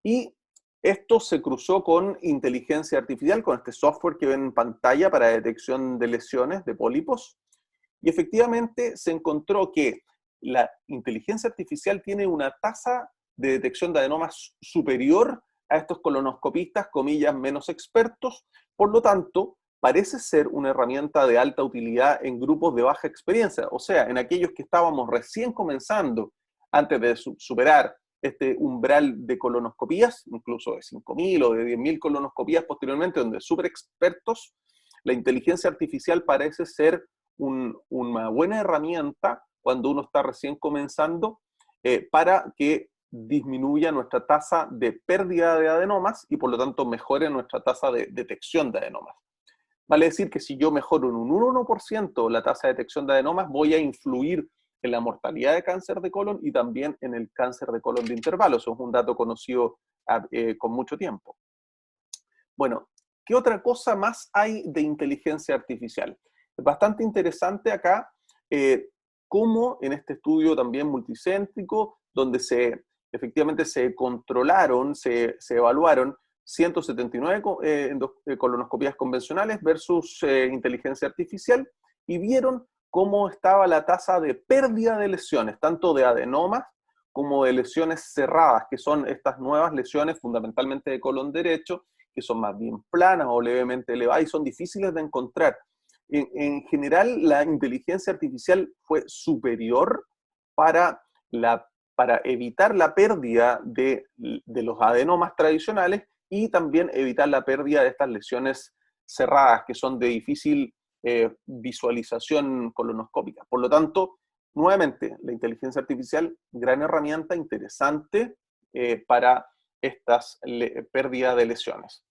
Y Esto se cruzó con inteligencia artificial, con este software que ven en pantalla para detección de lesiones, de pólipos, y efectivamente se encontró que la inteligencia artificial tiene una tasa de detección de adenomas superior a estos colonoscopistas, comillas, menos expertos. Por lo tanto, parece ser una herramienta de alta utilidad en grupos de baja experiencia, o sea, en aquellos que estábamos recién comenzando, antes de superar este umbral de colonoscopías, incluso de 5.000 o de 10.000 colonoscopías posteriormente, donde súper expertos, la inteligencia artificial parece ser una buena herramienta cuando uno está recién comenzando para que disminuya nuestra tasa de pérdida de adenomas y por lo tanto mejore nuestra tasa de detección de adenomas. Vale decir que si yo mejoro en un 1% la tasa de detección de adenomas, voy a influir en la mortalidad de cáncer de colon y también en el cáncer de colon de intervalo. Eso es un dato conocido con mucho tiempo. Bueno, ¿qué otra cosa más hay de inteligencia artificial? Es bastante interesante acá cómo en este estudio también multicéntrico, donde efectivamente se controlaron, se evaluaron 179 colonoscopías convencionales versus inteligencia artificial y vieron cómo estaba la tasa de pérdida de lesiones, tanto de adenomas como de lesiones cerradas, que son estas nuevas lesiones fundamentalmente de colon derecho, que son más bien planas o levemente elevadas y son difíciles de encontrar. En general, la inteligencia artificial fue superior para, para evitar la pérdida de los adenomas tradicionales y también evitar la pérdida de estas lesiones cerradas, que son de difícil visualización colonoscópica. Por lo tanto, nuevamente, la inteligencia artificial, gran herramienta, interesante para estas pérdidas de lesiones.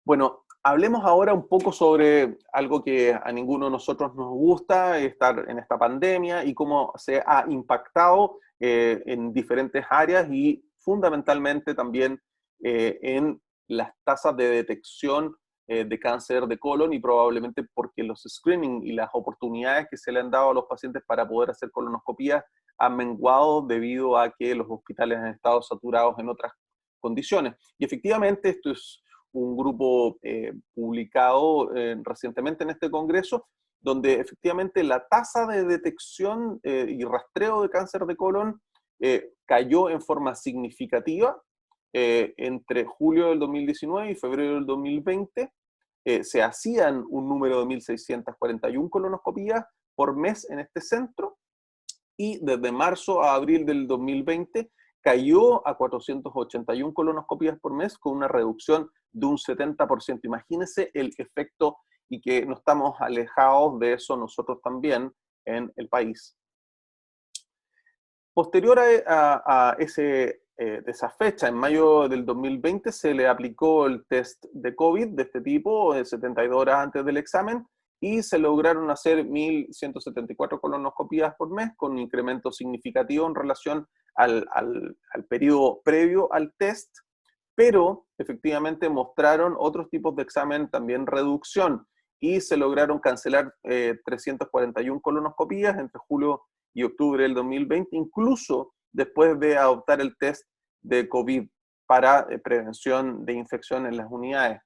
Bueno, hablemos ahora un poco sobre algo que a ninguno de nosotros nos gusta, estar en esta pandemia y cómo se ha impactado en diferentes áreas y fundamentalmente también en las tasas de detección de cáncer de colon y probablemente porque los screening y las oportunidades que se le han dado a los pacientes para poder hacer colonoscopía han menguado debido a que los hospitales han estado saturados en otras condiciones. Y efectivamente esto es un grupo publicado recientemente en este congreso, donde efectivamente la tasa de detección y rastreo de cáncer de colon cayó en forma significativa entre julio del 2019 y febrero del 2020. Se hacían un número de 1.641 colonoscopías por mes en este centro, y desde marzo a abril del 2020 cayó a 481 colonoscopías por mes con una reducción de un 70%. Imagínense el efecto y que no estamos alejados de eso nosotros también en el país. Posterior a esa fecha, en mayo del 2020, se le aplicó el test de COVID de este tipo, 72 horas antes del examen, y se lograron hacer 1.174 colonoscopías por mes, con un incremento significativo en relación al periodo previo al test, pero efectivamente mostraron otros tipos de examen también reducción, y se lograron cancelar 341 colonoscopías entre julio y octubre del 2020, incluso después de adoptar el test de COVID para prevención de infección en las unidades.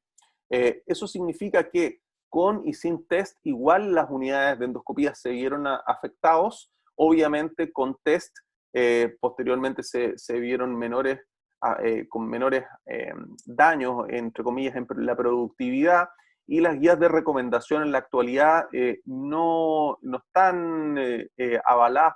Eso significa que con y sin test, igual las unidades de endoscopía se vieron afectados. Obviamente con test, posteriormente se vieron con menores daños, entre comillas, en la productividad, y las guías de recomendación en la actualidad no están avaladas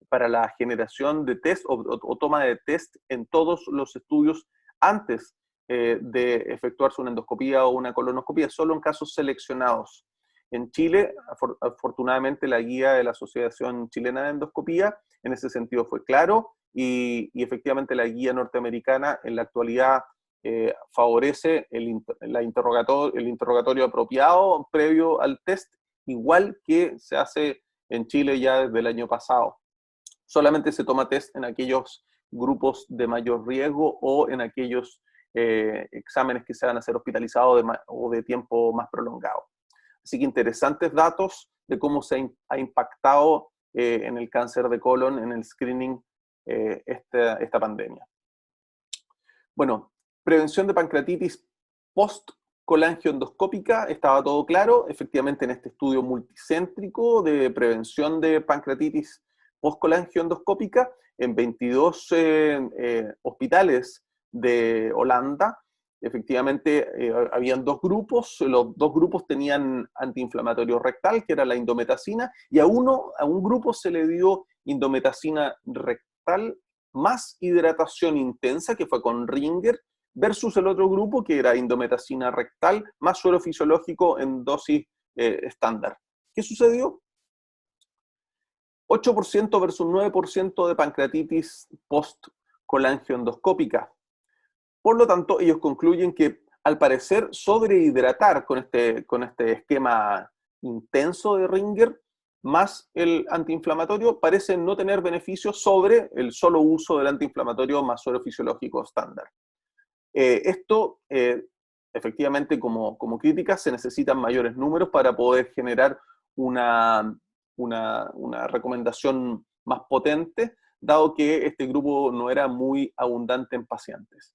para la generación de test o toma de test en todos los estudios antes de efectuarse una endoscopía o una colonoscopía, solo en casos seleccionados. En Chile, afortunadamente, la guía de la Asociación Chilena de Endoscopía en ese sentido fue claro, y efectivamente la guía norteamericana en la actualidad favorece el interrogatorio apropiado previo al test, igual que se hace en Chile ya desde el año pasado. Solamente se toma test en aquellos grupos de mayor riesgo o en aquellos exámenes que se van a ser hospitalizados o de tiempo más prolongado. Así que interesantes datos de cómo se ha impactado en el cáncer de colon, en el screening, esta pandemia. Bueno, prevención de pancreatitis post-colangioendoscópica, estaba todo claro. Efectivamente, en este estudio multicéntrico de prevención de pancreatitis post-colangioendoscópica, en 22 hospitales de Holanda, efectivamente habían dos grupos. Los dos grupos tenían antiinflamatorio rectal, que era la indometacina, y a un grupo se le dio indometacina rectal más hidratación intensa, que fue con Ringer, versus el otro grupo, que era indometacina rectal más suero fisiológico en dosis estándar. ¿Qué sucedió? 8% versus 9% de pancreatitis post-colangioendoscópica. Por lo tanto, ellos concluyen que, al parecer, sobrehidratar con este esquema intenso de Ringer más el antiinflamatorio parece no tener beneficios sobre el solo uso del antiinflamatorio más suero fisiológico estándar. Esto, efectivamente, como crítica, se necesitan mayores números para poder generar una recomendación más potente, dado que este grupo no era muy abundante en pacientes.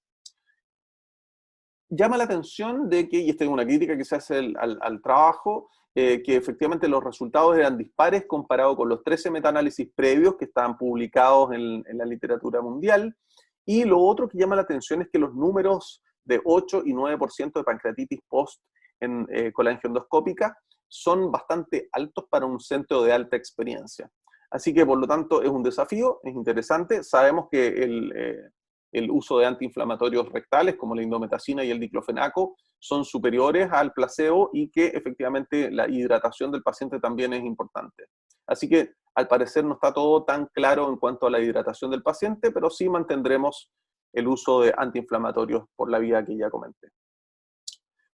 Llama la atención de que, y esta es una crítica que se hace al trabajo, que efectivamente los resultados eran dispares comparado con los 13 metaanálisis previos que estaban publicados en la literatura mundial. Y lo otro que llama la atención es que los números de 8 y 9% de pancreatitis post en colangioendoscópica son bastante altos para un centro de alta experiencia. Así que, por lo tanto, es un desafío, es interesante. Sabemos que el uso de antiinflamatorios rectales como la indometacina y el diclofenaco son superiores al placebo y que efectivamente la hidratación del paciente también es importante. Así que al parecer no está todo tan claro en cuanto a la hidratación del paciente, pero sí mantendremos el uso de antiinflamatorios por la vía que ya comenté.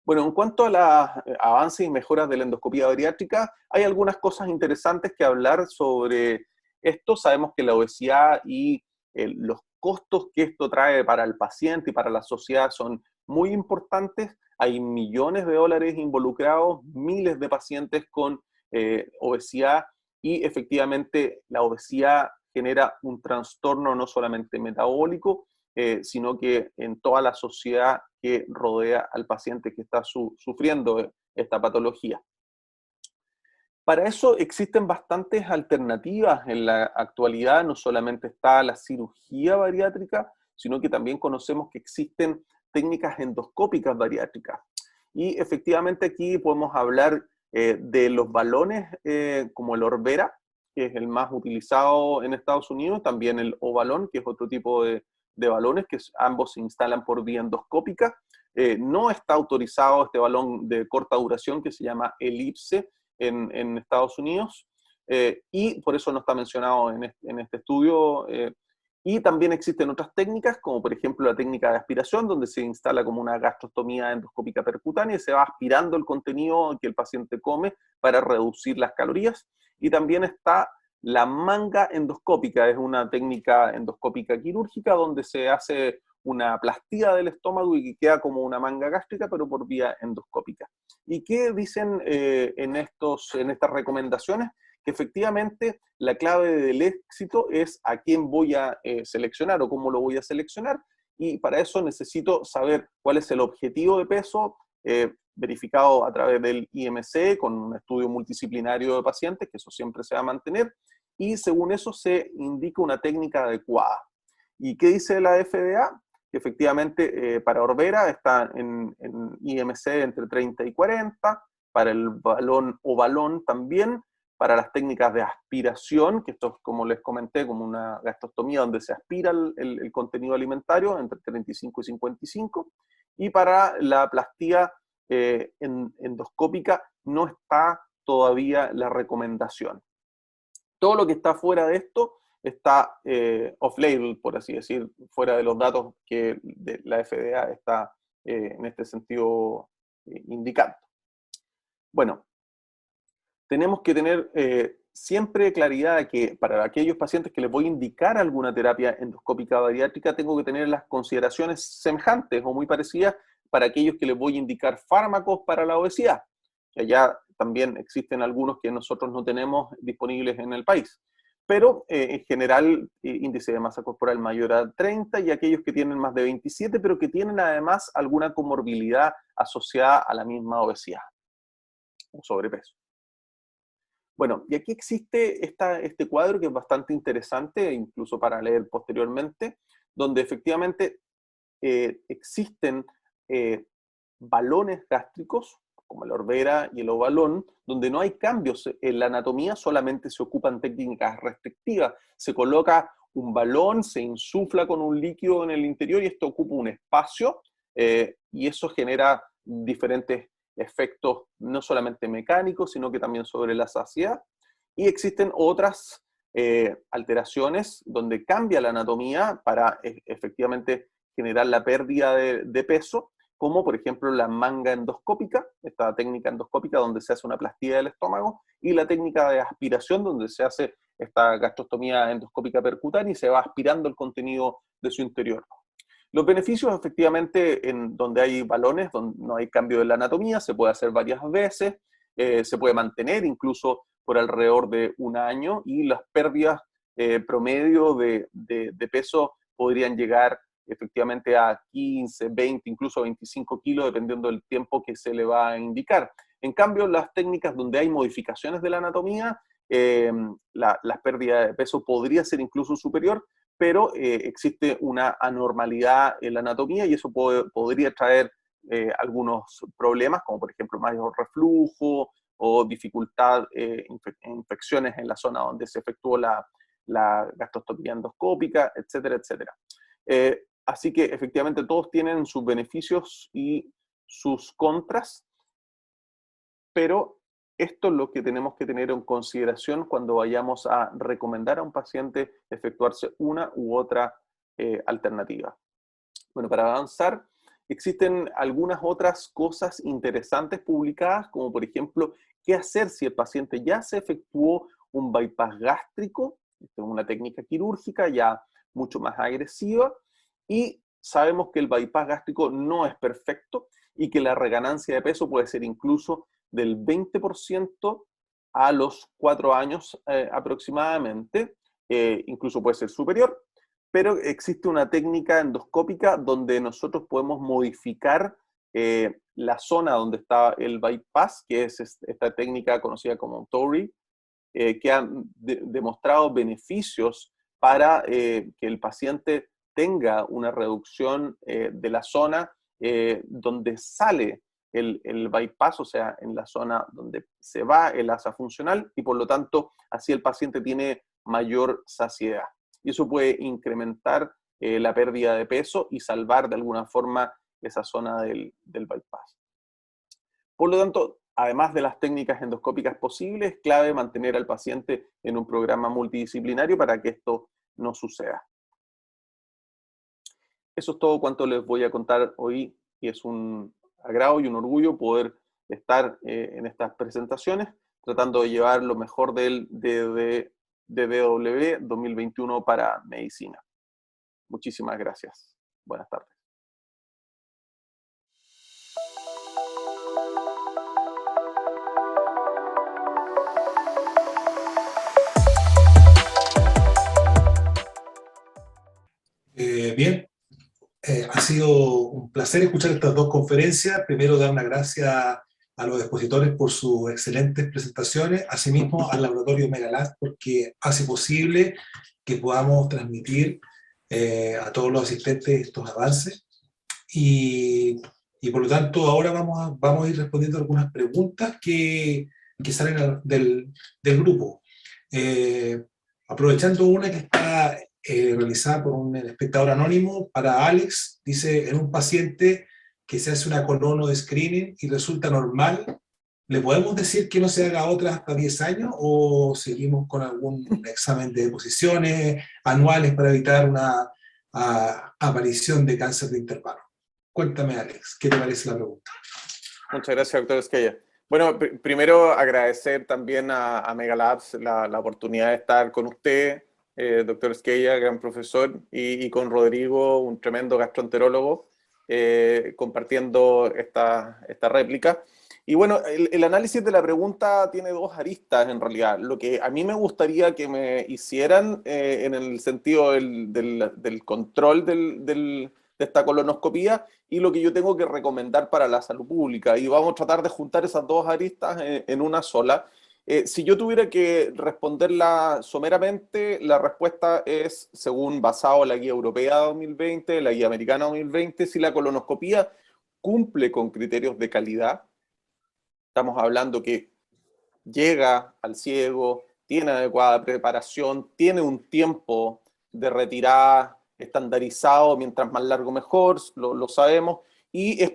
Bueno, en cuanto a los avances y mejoras de la endoscopía bariátrica, hay algunas cosas interesantes que hablar sobre esto. Sabemos que la obesidad y los costos que esto trae para el paciente y para la sociedad son muy importantes. Hay millones de dólares involucrados, miles de pacientes con obesidad, y efectivamente la obesidad genera un trastorno no solamente metabólico, sino que en toda la sociedad que rodea al paciente que está sufriendo esta patología. Para eso existen bastantes alternativas en la actualidad. No solamente está la cirugía bariátrica, sino que también conocemos que existen técnicas endoscópicas bariátricas. Y efectivamente aquí podemos hablar de los balones como el Orbera, que es el más utilizado en Estados Unidos, también el Obalón, que es otro tipo de balones, que ambos se instalan por vía endoscópica. No está autorizado este balón de corta duración que se llama Elipse en Estados Unidos, y por eso no está mencionado en este estudio. Y también existen otras técnicas, como por ejemplo la técnica de aspiración, donde se instala como una gastrostomía endoscópica percutánea y se va aspirando el contenido que el paciente come para reducir las calorías. Y también está la manga endoscópica, es una técnica endoscópica quirúrgica donde se hace una plastía del estómago y que queda como una manga gástrica, pero por vía endoscópica. ¿Y qué dicen en estas recomendaciones? Que efectivamente la clave del éxito es a quién voy a seleccionar o cómo lo voy a seleccionar, y para eso necesito saber cuál es el objetivo de peso, verificado a través del IMC con un estudio multidisciplinario de pacientes, que eso siempre se va a mantener, y según eso se indica una técnica adecuada. ¿Y qué dice la FDA? Que efectivamente para Orbera está en IMC entre 30 y 40, para el balón o balón también, para las técnicas de aspiración, que esto es, como les comenté, como una gastrostomía donde se aspira el contenido alimentario, entre 35 y 55, y para la plastía endoscópica no está todavía la recomendación. Todo lo que está fuera de esto está off-label, por así decir, fuera de los datos que la FDA está en este sentido indicando. Bueno, tenemos que tener siempre claridad de que para aquellos pacientes que les voy a indicar alguna terapia endoscópica bariátrica, tengo que tener las consideraciones semejantes o muy parecidas para aquellos que les voy a indicar fármacos para la obesidad, que allá también existen algunos que nosotros no tenemos disponibles en el país. pero en general índice de masa corporal mayor a 30 y aquellos que tienen más de 27, pero que tienen además alguna comorbilidad asociada a la misma obesidad o sobrepeso. Bueno, y aquí existe este cuadro que es bastante interesante, incluso para leer posteriormente, donde efectivamente existen balones gástricos, como la orbera y el ovalón, donde no hay cambios en la anatomía, solamente se ocupan técnicas restrictivas. Se coloca un balón, se insufla con un líquido en el interior y esto ocupa un espacio y eso genera diferentes efectos, no solamente mecánicos, sino que también sobre la saciedad. Y existen otras alteraciones donde cambia la anatomía para efectivamente generar la pérdida de peso, como por ejemplo la manga endoscópica, esta técnica endoscópica donde se hace una plastía del estómago, y la técnica de aspiración donde se hace esta gastrostomía endoscópica percutánea y se va aspirando el contenido de su interior. Los beneficios, efectivamente, en donde hay balones, donde no hay cambio de la anatomía, se puede hacer varias veces, se puede mantener incluso por alrededor de un año y las pérdidas promedio de peso podrían llegar efectivamente a 15, 20, incluso 25 kilos, dependiendo del tiempo que se le va a indicar. En cambio, las técnicas donde hay modificaciones de la anatomía, la pérdida de peso podría ser incluso superior, pero existe una anormalidad en la anatomía y eso podría traer algunos problemas, como por ejemplo mayor reflujo o dificultad, infecciones en la zona donde se efectuó la gastrostomía endoscópica, etcétera, etcétera. Así que efectivamente todos tienen sus beneficios y sus contras, pero esto es lo que tenemos que tener en consideración cuando vayamos a recomendar a un paciente efectuarse una u otra alternativa. Bueno, para avanzar, existen algunas otras cosas interesantes publicadas, como por ejemplo, qué hacer si el paciente ya se efectuó un bypass gástrico, esta es una técnica quirúrgica ya mucho más agresiva, y sabemos que el bypass gástrico no es perfecto y que la reganancia de peso puede ser incluso del 20% a los 4 años aproximadamente, incluso puede ser superior, pero existe una técnica endoscópica donde nosotros podemos modificar la zona donde está el bypass, que es esta técnica conocida como TORI, que han demostrado beneficios para que el paciente tenga una reducción de la zona donde sale el bypass, o sea, en la zona donde se va el asa funcional, y por lo tanto, así el paciente tiene mayor saciedad. Y eso puede incrementar la pérdida de peso y salvar de alguna forma esa zona del bypass. Por lo tanto, además de las técnicas endoscópicas posibles, es clave mantener al paciente en un programa multidisciplinario para que esto no suceda. Eso es todo cuanto les voy a contar hoy y es un agrado y un orgullo poder estar en estas presentaciones tratando de llevar lo mejor del DDW 2021 para medicina. Muchísimas gracias. Buenas tardes. Bien, ha sido un placer escuchar estas dos conferencias. Primero, dar las gracias a los expositores por sus excelentes presentaciones, asimismo al laboratorio Megalab porque hace posible que podamos transmitir a todos los asistentes estos avances. Y por lo tanto, ahora vamos a ir respondiendo algunas preguntas que salen del grupo. Aprovechando una que está realizada por un espectador anónimo, para Alex, dice, en un paciente que se hace una colono de screening y resulta normal, ¿le podemos decir que no se haga otra hasta 10 años o seguimos con algún examen de posiciones anuales para evitar una aparición de cáncer de intervalo? Cuéntame, Alex, ¿qué te parece la pregunta? Muchas gracias, doctor Esquella. Bueno, primero agradecer también a Megalabs la oportunidad de estar con usted, doctor Esquella, gran profesor, y con Rodrigo, un tremendo gastroenterólogo, compartiendo esta réplica. Y bueno, el análisis de la pregunta tiene dos aristas en realidad. Lo que a mí me gustaría que me hicieran en el sentido del control de esta colonoscopía y lo que yo tengo que recomendar para la salud pública. Y vamos a tratar de juntar esas dos aristas en una sola. Si yo tuviera que responderla someramente, la respuesta es, según basado en la guía europea 2020, la guía americana 2020, si la colonoscopía cumple con criterios de calidad. Estamos hablando que llega al ciego, tiene adecuada preparación, tiene un tiempo de retirada estandarizado, mientras más largo mejor, lo sabemos, y es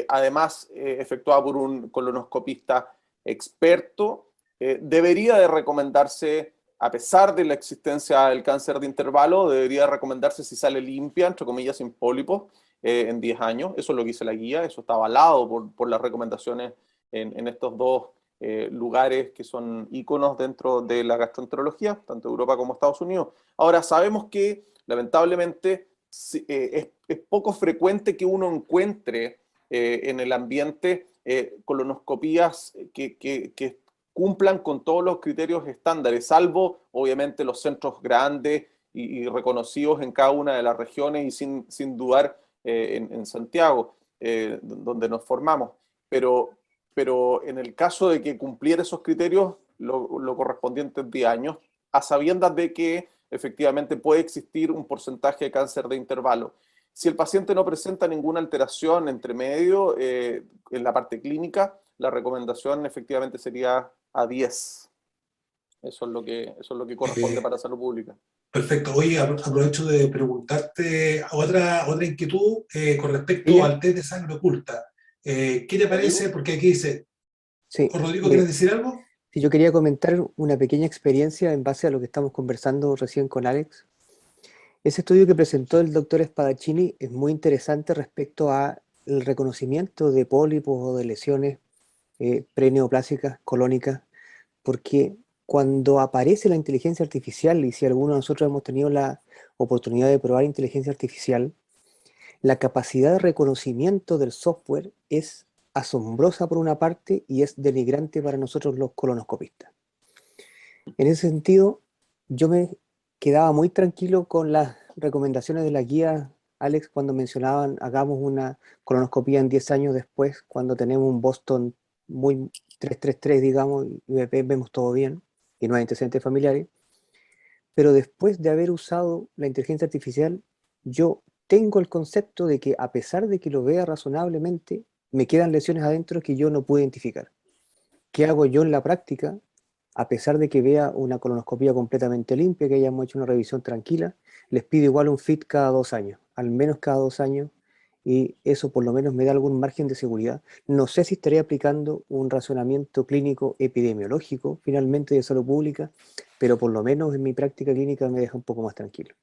además efectuada por un colonoscopista experto. Debería de recomendarse, a pesar de la existencia del cáncer de intervalo, debería recomendarse si sale limpia, entre comillas, sin pólipos, en 10 años. Eso es lo que dice la guía, eso está avalado por las recomendaciones en estos dos lugares que son íconos dentro de la gastroenterología, tanto Europa como Estados Unidos. Ahora, sabemos que lamentablemente es poco frecuente que uno encuentre en el ambiente colonoscopías que cumplan con todos los criterios estándares, salvo obviamente los centros grandes y reconocidos en cada una de las regiones y sin dudar en Santiago, donde nos formamos. Pero en el caso de que cumpliera esos criterios, lo correspondiente es 10 años, a sabiendas de que efectivamente puede existir un porcentaje de cáncer de intervalo. Si el paciente no presenta ninguna alteración entre medio en la parte clínica, la recomendación efectivamente sería a 10. Eso es lo que corresponde para salud pública. Perfecto. Oye, aprovecho de preguntarte otra inquietud con respecto al test de sangre oculta. ¿Qué te parece? Porque aquí dice, Sí, Rodrigo, ¿quieres decir algo? sí, yo quería comentar una pequeña experiencia en base a lo que estamos conversando recién con Alex. Ese estudio que presentó el doctor Spadaccini es muy interesante respecto a el reconocimiento de pólipos o de lesiones preneoplásicas, colónicas, porque cuando aparece la inteligencia artificial, y si alguno de nosotros hemos tenido la oportunidad de probar inteligencia artificial, la capacidad de reconocimiento del software es asombrosa por una parte y es denigrante para nosotros los colonoscopistas. En ese sentido, yo me quedaba muy tranquilo con las recomendaciones de la guía, Alex, cuando mencionaban hagamos una colonoscopía en 10 años después, cuando tenemos un Boston muy 333, digamos, y vemos todo bien, y no hay antecedentes familiares. Pero después de haber usado la inteligencia artificial, yo tengo el concepto de que a pesar de que lo vea razonablemente, me quedan lesiones adentro que yo no puedo identificar. ¿Qué hago yo en la práctica? A pesar de que vea una colonoscopía completamente limpia, que hayamos hecho una revisión tranquila, les pido igual un FIT cada 2 años, al menos cada 2 años, y eso por lo menos me da algún margen de seguridad. No sé si estaré aplicando un razonamiento clínico epidemiológico, finalmente de salud pública, pero por lo menos en mi práctica clínica me deja un poco más tranquilo.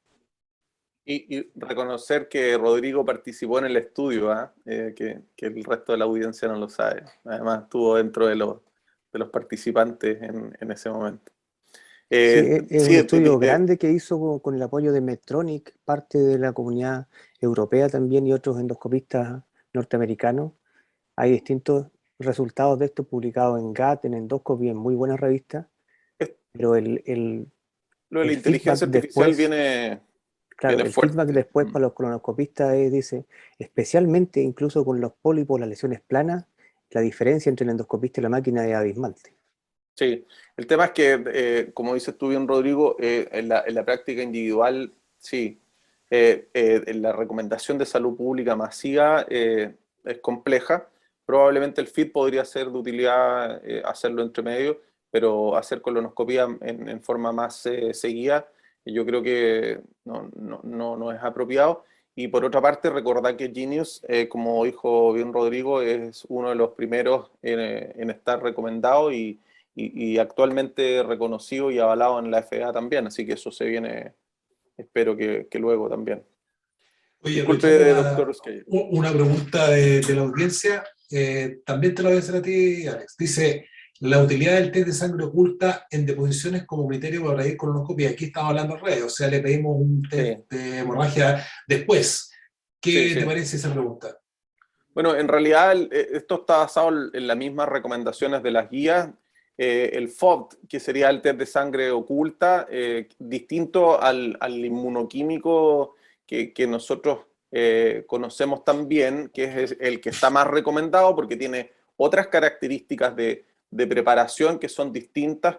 Y reconocer que Rodrigo participó en el estudio, que el resto de la audiencia no lo sabe. Además, estuvo dentro de los participantes en ese momento. Sí, es un Sí, estudio grande que hizo con el apoyo de Medtronic, parte de la comunidad europea también y otros endoscopistas norteamericanos. Hay distintos resultados de esto publicados en GAT, en Endoscopy, en muy buenas revistas, pero lo de la el feedback inteligencia artificial después, viene, claro, viene el feedback fuerte. después para los colonoscopistas dice, especialmente incluso con los pólipos, las lesiones planas, la diferencia entre el endoscopista y la máquina es abismal. Sí, el tema es que, como dices tú bien, Rodrigo, en la práctica individual, sí, en la recomendación de salud pública masiva es compleja. Probablemente el FIT podría ser de utilidad hacerlo entre medio, pero hacer colonoscopía en forma más seguida, yo creo que no es apropiado. Y por otra parte, recordar que Genius, como dijo bien Rodrigo, es uno de los primeros en estar recomendado y actualmente reconocido y avalado en la FDA también, así que eso se viene, espero que luego también. Oye, aprovechando Disculpe, doctor Skyer. una pregunta de la audiencia, también te la voy a hacer a ti, Alex. Dice, la utilidad del test de sangre oculta en deposiciones como criterio para pedir colonoscopia. Aquí estamos hablando de redes, o sea, le pedimos un test Sí, de hemorragia después. sí, ¿Qué te sí. parece esa pregunta? Bueno, en realidad esto está basado en las mismas recomendaciones de las guías. El FOBT, que sería el test de sangre oculta, distinto al inmunoquímico que nosotros conocemos también, que es el que está más recomendado porque tiene otras características de preparación que son distintas,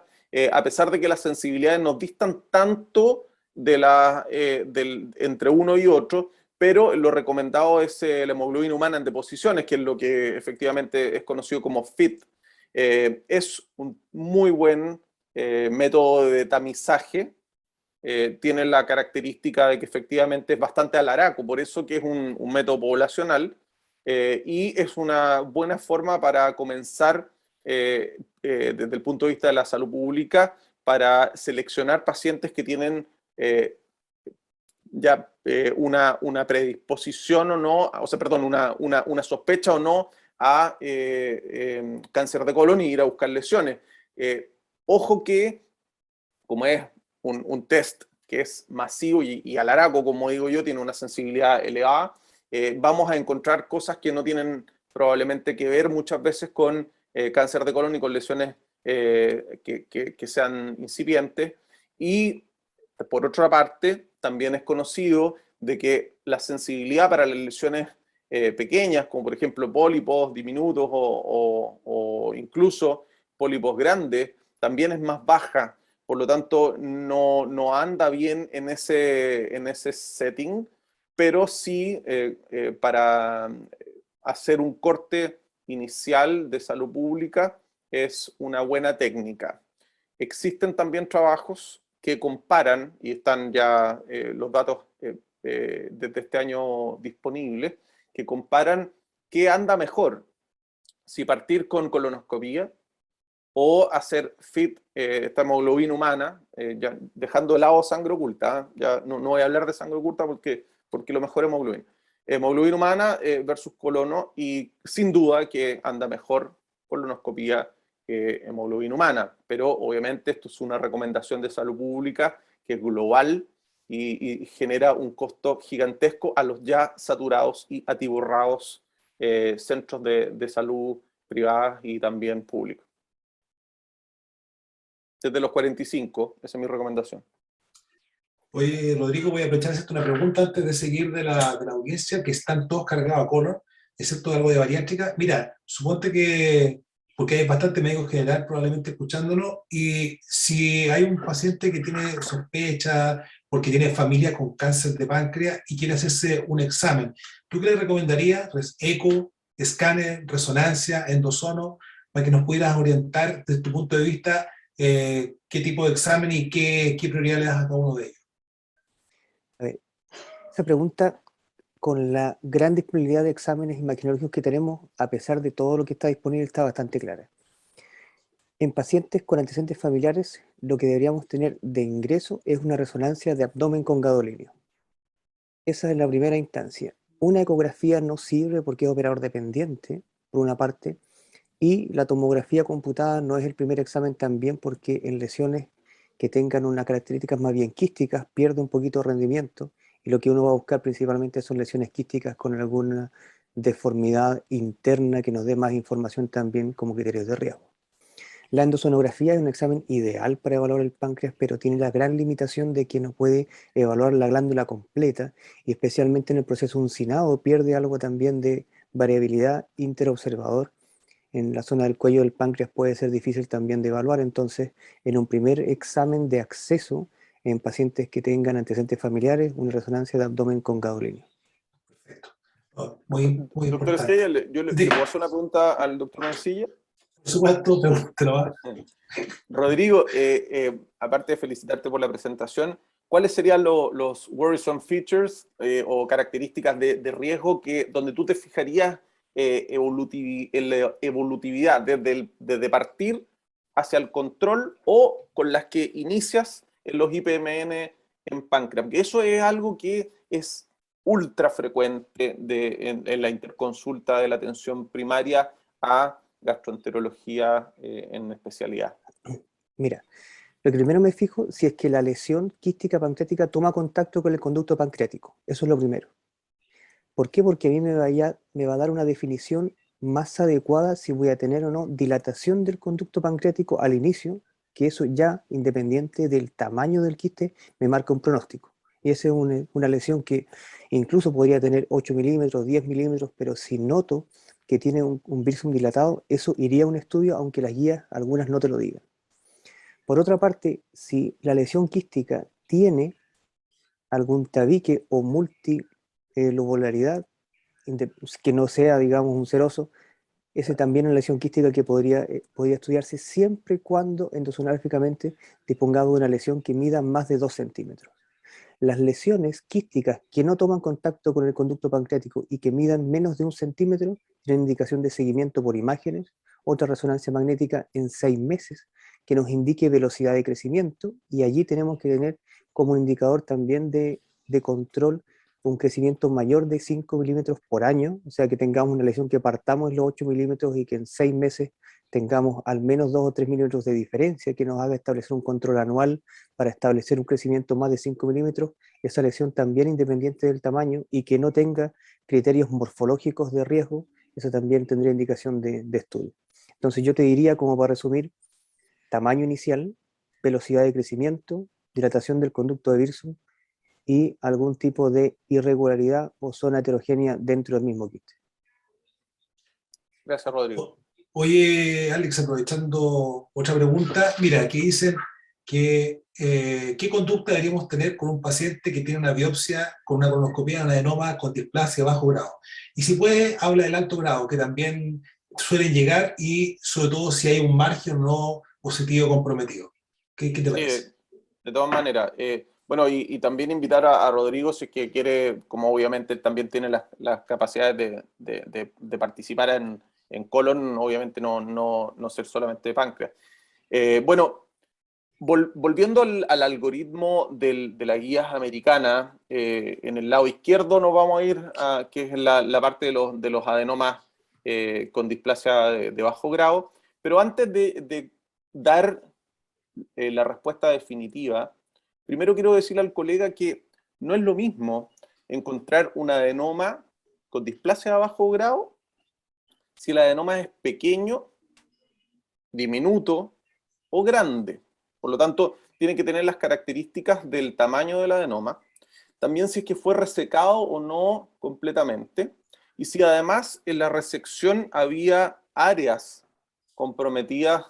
a pesar de que las sensibilidades nos distan tanto entre uno y otro, pero lo recomendado es la hemoglobina humana en deposiciones, que es lo que efectivamente es conocido como FIT. Es un muy buen método de tamizaje. Tiene la característica de que efectivamente es bastante alaraco, por eso que es un método poblacional, y es una buena forma para comenzar desde el punto de vista de la salud pública para seleccionar pacientes que tienen ya una predisposición o no, o sea, perdón, una sospecha o no a cáncer de colon y ir a buscar lesiones. Ojo que, como es un test que es masivo y alaraco, como digo yo, tiene una sensibilidad elevada, vamos a encontrar cosas que no tienen probablemente que ver muchas veces con cáncer de colon y con lesiones que sean incipientes. Y por otra parte, también es conocido de que la sensibilidad para las lesiones pequeñas, como por ejemplo pólipos diminutos o incluso pólipos grandes, también es más baja. Por lo tanto, no anda bien en ese setting, pero sí para hacer un corte inicial de salud pública es una buena técnica. Existen también trabajos que comparan, y están ya los datos desde este año disponibles, que comparan qué anda mejor, si partir con colonoscopía o hacer FIT, esta hemoglobina humana, ya dejando de lado sangre oculta, ¿eh? Ya no voy a hablar de sangre oculta porque lo mejor es hemoglobina. Hemoglobina humana versus colono, y sin duda que anda mejor colonoscopía que hemoglobina humana, pero obviamente esto es una recomendación de salud pública que es global y genera un costo gigantesco a los ya saturados y atiborrados centros de salud privadas y también públicos. Desde los 45, esa es mi recomendación. Oye, Rodrigo, voy a aprovechar de hacerte una pregunta antes de seguir de la audiencia, que están todos cargados a colon, excepto algo de bariátrica. Mira, suponte que, porque hay bastante médico general probablemente escuchándolo, y si hay un paciente que tiene sospecha, porque tiene familia con cáncer de páncreas y quiere hacerse un examen, ¿tú qué le recomendarías? Eco, escáner, resonancia, endosono, para que nos pudieras orientar desde tu punto de vista qué tipo de examen y qué prioridad le das a cada uno de ellos? A ver, esa pregunta, con la gran disponibilidad de exámenes imaginológicos que tenemos, a pesar de todo lo que está disponible, está bastante clara. En pacientes con antecedentes familiares, lo que deberíamos tener de ingreso es una resonancia de abdomen con gadolinio. Esa es la primera instancia. Una ecografía no sirve porque es operador dependiente, por una parte, y la tomografía computada no es el primer examen también porque en lesiones que tengan unas características más bien quísticas pierde un poquito de rendimiento, y lo que uno va a buscar principalmente son lesiones quísticas con alguna deformidad interna que nos dé más información también como criterios de riesgo. La endosonografía es un examen ideal para evaluar el páncreas, pero tiene la gran limitación de que no puede evaluar la glándula completa, y especialmente en el proceso uncinado pierde algo también de variabilidad interobservador. En la zona del cuello del páncreas puede ser difícil también de evaluar, entonces en un primer examen de acceso en pacientes que tengan antecedentes familiares, una resonancia de abdomen con gadolinio. Perfecto. Oh, muy, muy Doctor importante. Estrella, ¿le puedo hacer una pregunta al doctor Mancilla? Por supuesto, pregúntelo. Rodrigo, aparte de felicitarte por la presentación, ¿cuáles serían los worrisome features o características de riesgo donde tú te fijarías en la evolutividad desde partir hacia el control o con las que inicias en los IPMN en páncreas? Porque eso es algo que es ultra frecuente en la interconsulta de la atención primaria a gastroenterología en especialidad. Mira, lo que primero me fijo si es que la lesión quística pancreática toma contacto con el conducto pancreático. Eso es lo primero. ¿Por qué? Porque a mí me va a dar una definición más adecuada si voy a tener o no dilatación del conducto pancreático al inicio, que eso ya, independiente del tamaño del quiste, me marca un pronóstico. Y esa es una lesión que incluso podría tener 8 milímetros, 10 milímetros, pero si noto que tiene un Wirsum dilatado, eso iría a un estudio, aunque las guías, algunas no te lo digan. Por otra parte, si la lesión quística tiene algún tabique o multilobularidad, que no sea, digamos, un seroso, ese también es una lesión quística que podría estudiarse siempre y cuando endosonográficamente dispongamos de una lesión que mida más de 2 centímetros. Las lesiones quísticas que no toman contacto con el conducto pancreático y que midan menos de 1 centímetro tienen indicación de seguimiento por imágenes, otra resonancia magnética en 6 meses que nos indique velocidad de crecimiento, y allí tenemos que tener como indicador también de control un crecimiento mayor de 5 milímetros por año, o sea que tengamos una lesión que partamos en los 8 milímetros y que en 6 meses tengamos al menos 2 o 3 milímetros de diferencia que nos haga establecer un control anual para establecer un crecimiento más de 5 milímetros, esa lesión también independiente del tamaño y que no tenga criterios morfológicos de riesgo, eso también tendría indicación de estudio. Entonces yo te diría, como para resumir, tamaño inicial, velocidad de crecimiento, dilatación del conducto de Wirsum y algún tipo de irregularidad o zona heterogénea dentro del mismo quiste. Gracias, Rodrigo. Oye, Alex, aprovechando otra pregunta, mira, aquí dicen que ¿qué conducta deberíamos tener con un paciente que tiene una biopsia con una colonoscopia de un adenoma con displasia de bajo grado? Y si puede, habla del alto grado, que también suelen llegar, y sobre todo si hay un margen no positivo comprometido. ¿Qué te Sí, parece? de todas maneras. Bueno, y también invitar a Rodrigo, si es que quiere, como obviamente él también tiene las capacidades de participar en colon, obviamente no ser solamente de páncreas. Bueno, volviendo al algoritmo de las guías americanas, en el lado izquierdo nos vamos a ir a que es la parte de los adenomas con displasia de bajo grado, pero antes de dar la respuesta definitiva, primero quiero decirle al colega que no es lo mismo encontrar un adenoma con displasia de bajo grado si el adenoma es pequeño, diminuto o grande. Por lo tanto, tiene que tener las características del tamaño del adenoma. También si es que fue resecado o no completamente. Y si además en la resección había áreas comprometidas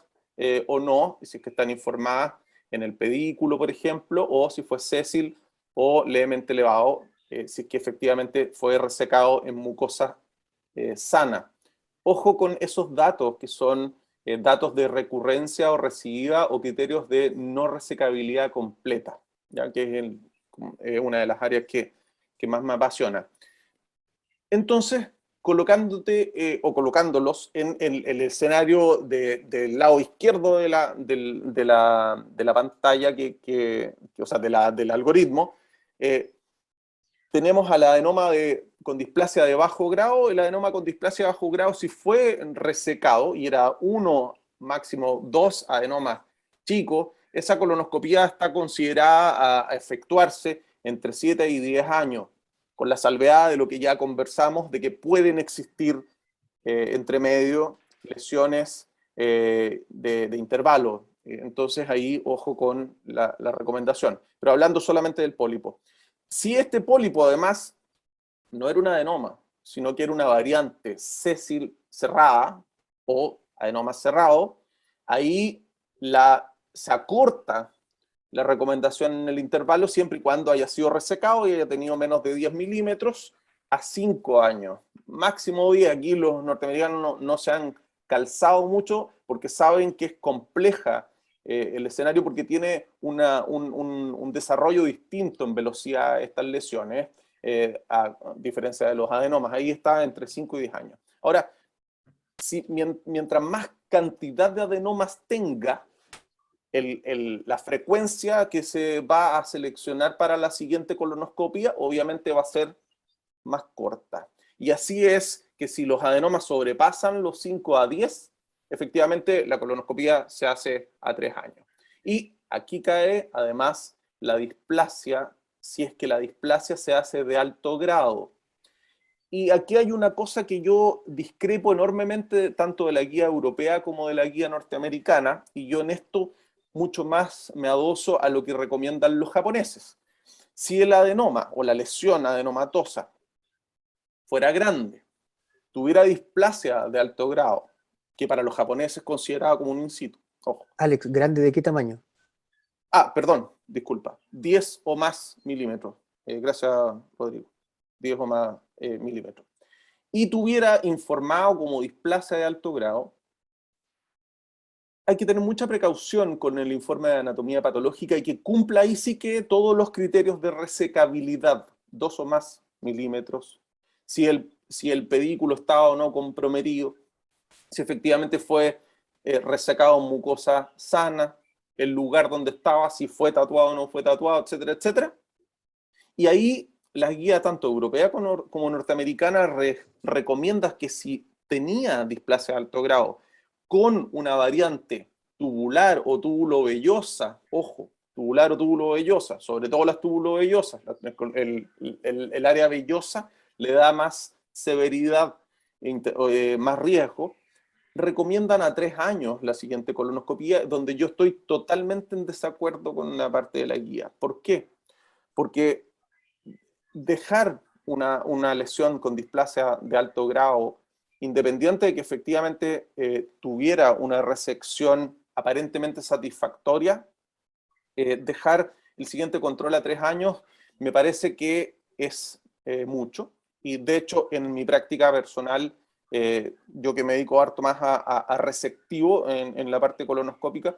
o no, y si es que están informadas en el pedículo, por ejemplo, o si fue sésil o levemente elevado, si es que efectivamente fue resecado en mucosa sana. Ojo con esos datos que son datos de recurrencia o recidiva o criterios de no resecabilidad completa, ya que es una de las áreas que más me apasiona. Entonces, colocándote o colocándolos en el escenario del lado izquierdo de la pantalla, o sea, del algoritmo, tenemos al adenoma con displasia de bajo grado. El adenoma con displasia de bajo grado, si fue resecado y era uno, máximo dos adenomas chicos, esa colonoscopía está considerada a efectuarse entre 7 y 10 años, con la salvedad de lo que ya conversamos, de que pueden existir entre medio lesiones de intervalo. Entonces ahí ojo con la recomendación. Pero hablando solamente del pólipo. Si este pólipo además no era un adenoma, sino que era una variante sésil cerrada o adenoma cerrado, ahí se acorta la recomendación en el intervalo siempre y cuando haya sido resecado y haya tenido menos de 10 milímetros a 5 años. Máximo 10, aquí los norteamericanos no se han calzado mucho porque saben que es compleja el escenario porque tiene un desarrollo distinto en velocidad de estas lesiones, a diferencia de los adenomas. Ahí está entre 5 y 10 años. Ahora, mientras más cantidad de adenomas tenga, la frecuencia que se va a seleccionar para la siguiente colonoscopia obviamente va a ser más corta. Y así es que si los adenomas sobrepasan los 5 a 10, efectivamente la colonoscopia se hace a 3 años. Y aquí cae además la displasia, si es que la displasia se hace de alto grado. Y aquí hay una cosa que yo discrepo enormemente tanto de la guía europea como de la guía norteamericana, y yo en esto mucho más me adoso a lo que recomiendan los japoneses. Si el adenoma o la lesión adenomatosa fuera grande, tuviera displasia de alto grado, que para los japoneses es considerada como un in situ, ojo. Alex, ¿grande de qué tamaño? Perdón, disculpa, 10 o más milímetros. Gracias, Rodrigo. 10 o más milímetros. Y tuviera informado como displasia de alto grado, hay que tener mucha precaución con el informe de anatomía patológica y que cumpla ahí sí que todos los criterios de resecabilidad, 2 o más milímetros, si el pedículo estaba o no comprometido, si efectivamente fue resecado en mucosa sana, el lugar donde estaba, si fue tatuado o no fue tatuado, etcétera, etcétera. Y ahí la guía tanto europea como norteamericana recomienda que si tenía displasia de alto grado con una variante tubular o tubulovellosa, ojo, tubular o tubulovellosa, sobre todo las tubulovellosas, el área vellosa le da más severidad, más riesgo, recomiendan a 3 años la siguiente colonoscopía, donde yo estoy totalmente en desacuerdo con una parte de la guía. ¿Por qué? Porque dejar una lesión con displasia de alto grado, independiente de que efectivamente tuviera una resección aparentemente satisfactoria, dejar el siguiente control a 3 años me parece que es mucho. Y de hecho, en mi práctica personal, yo que me dedico harto más a resectivo en la parte colonoscópica,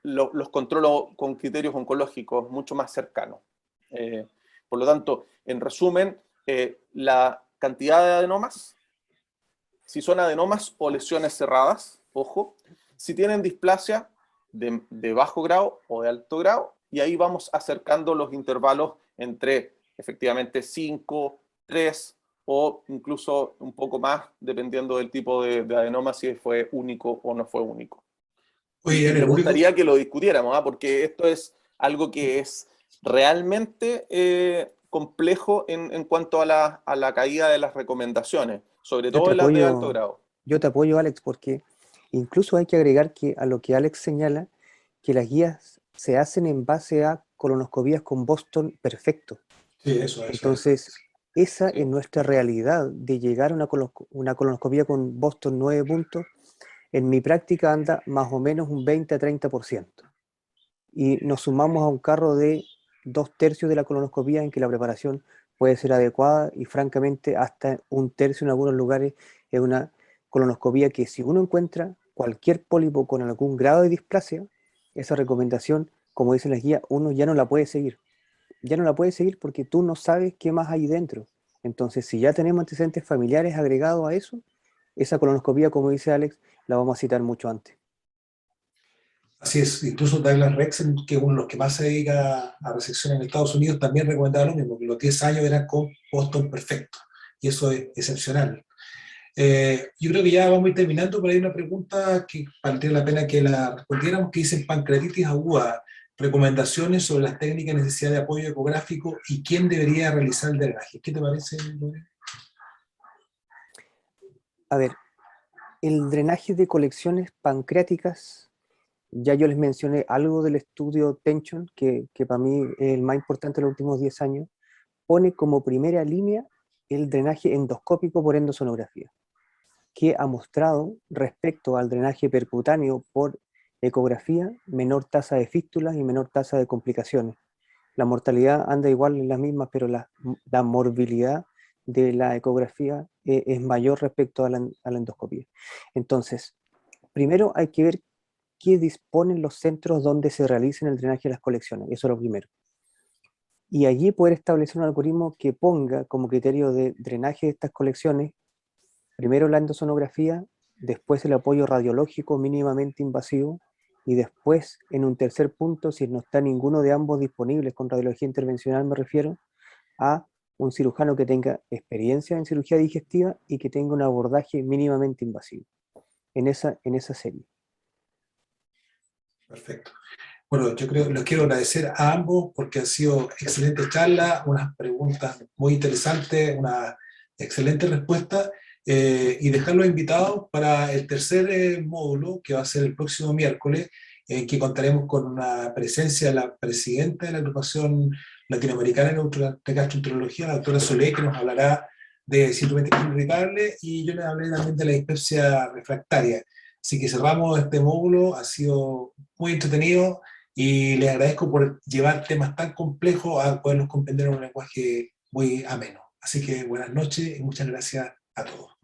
los controlo con criterios oncológicos mucho más cercanos. Por lo tanto, en resumen, la cantidad de adenomas, si son adenomas o lesiones cerradas, ojo, si tienen displasia de bajo grado o de alto grado, y ahí vamos acercando los intervalos entre efectivamente 5, 3 o incluso un poco más, dependiendo del tipo de adenoma, si fue único o no fue único. Oye, Y en el me único... gustaría que lo discutiéramos, ¿ah? Porque esto es algo que es realmente complejo en cuanto a la caída de las recomendaciones, sobre Yo te todo en las de alto apoyo, grado. yo te apoyo, Alex, porque incluso hay que agregar que a lo que Alex señala, que las guías se hacen en base a colonoscopías con Boston perfecto. Sí, eso es. Entonces, esa es Sí. nuestra realidad de llegar a una colonoscopía con Boston 9 puntos. En mi práctica anda más o menos un 20 a 30%. Y nos sumamos a un carro de 2/3 de la colonoscopía en que la preparación puede ser adecuada y francamente hasta 1/3 en algunos lugares es una colonoscopía que si uno encuentra cualquier pólipo con algún grado de displasia, esa recomendación, como dicen las guías, uno ya no la puede seguir. Ya no la puede seguir porque tú no sabes qué más hay dentro. Entonces, si ya tenemos antecedentes familiares agregados a eso, esa colonoscopía, como dice Alex, la vamos a citar mucho antes. Así es, incluso Douglas Rex, que es uno de los que más se dedica a resección en Estados Unidos, también recomendaba lo mismo, que los 10 años eran con Boston perfecto, y eso es excepcional. Yo creo que ya vamos a ir terminando, pero hay una pregunta que valdría la pena que la respondiéramos, que dice pancreatitis aguda, recomendaciones sobre las técnicas de necesidad de apoyo ecográfico y quién debería realizar el drenaje. ¿Qué te parece, Lore? A ver, el drenaje de colecciones pancreáticas, ya yo les mencioné algo del estudio Tension, que para mí es el más importante de los últimos 10 años, pone como primera línea el drenaje endoscópico por endosonografía, que ha mostrado respecto al drenaje percutáneo por ecografía menor tasa de fístulas y menor tasa de complicaciones. La mortalidad anda igual en las mismas, pero la morbilidad de la ecografía es mayor respecto a la endoscopía. Entonces, primero hay que ver qué disponen los centros donde se realicen el drenaje de las colecciones, eso es lo primero. Y allí poder establecer un algoritmo que ponga como criterio de drenaje de estas colecciones, primero la endosonografía, después el apoyo radiológico mínimamente invasivo, y después, en un tercer punto, si no está ninguno de ambos disponibles con radiología intervencional, me refiero a un cirujano que tenga experiencia en cirugía digestiva y que tenga un abordaje mínimamente invasivo en esa serie. Perfecto. Bueno, yo creo, les quiero agradecer a ambos porque han sido excelentes charlas, unas preguntas muy interesantes, una excelente respuesta, y dejarlos invitados para el tercer módulo, que va a ser el próximo miércoles, en que contaremos con una presencia de la presidenta de la agrupación latinoamericana de gastroenterología, la doctora Solé, que nos hablará de síndrome irritable, y yo les hablaré también de la dispepsia refractaria. Así que cerramos este módulo, ha sido muy entretenido, y les agradezco por llevar temas tan complejos a poderlos comprender en un lenguaje muy ameno. Así que buenas noches y muchas gracias a todos.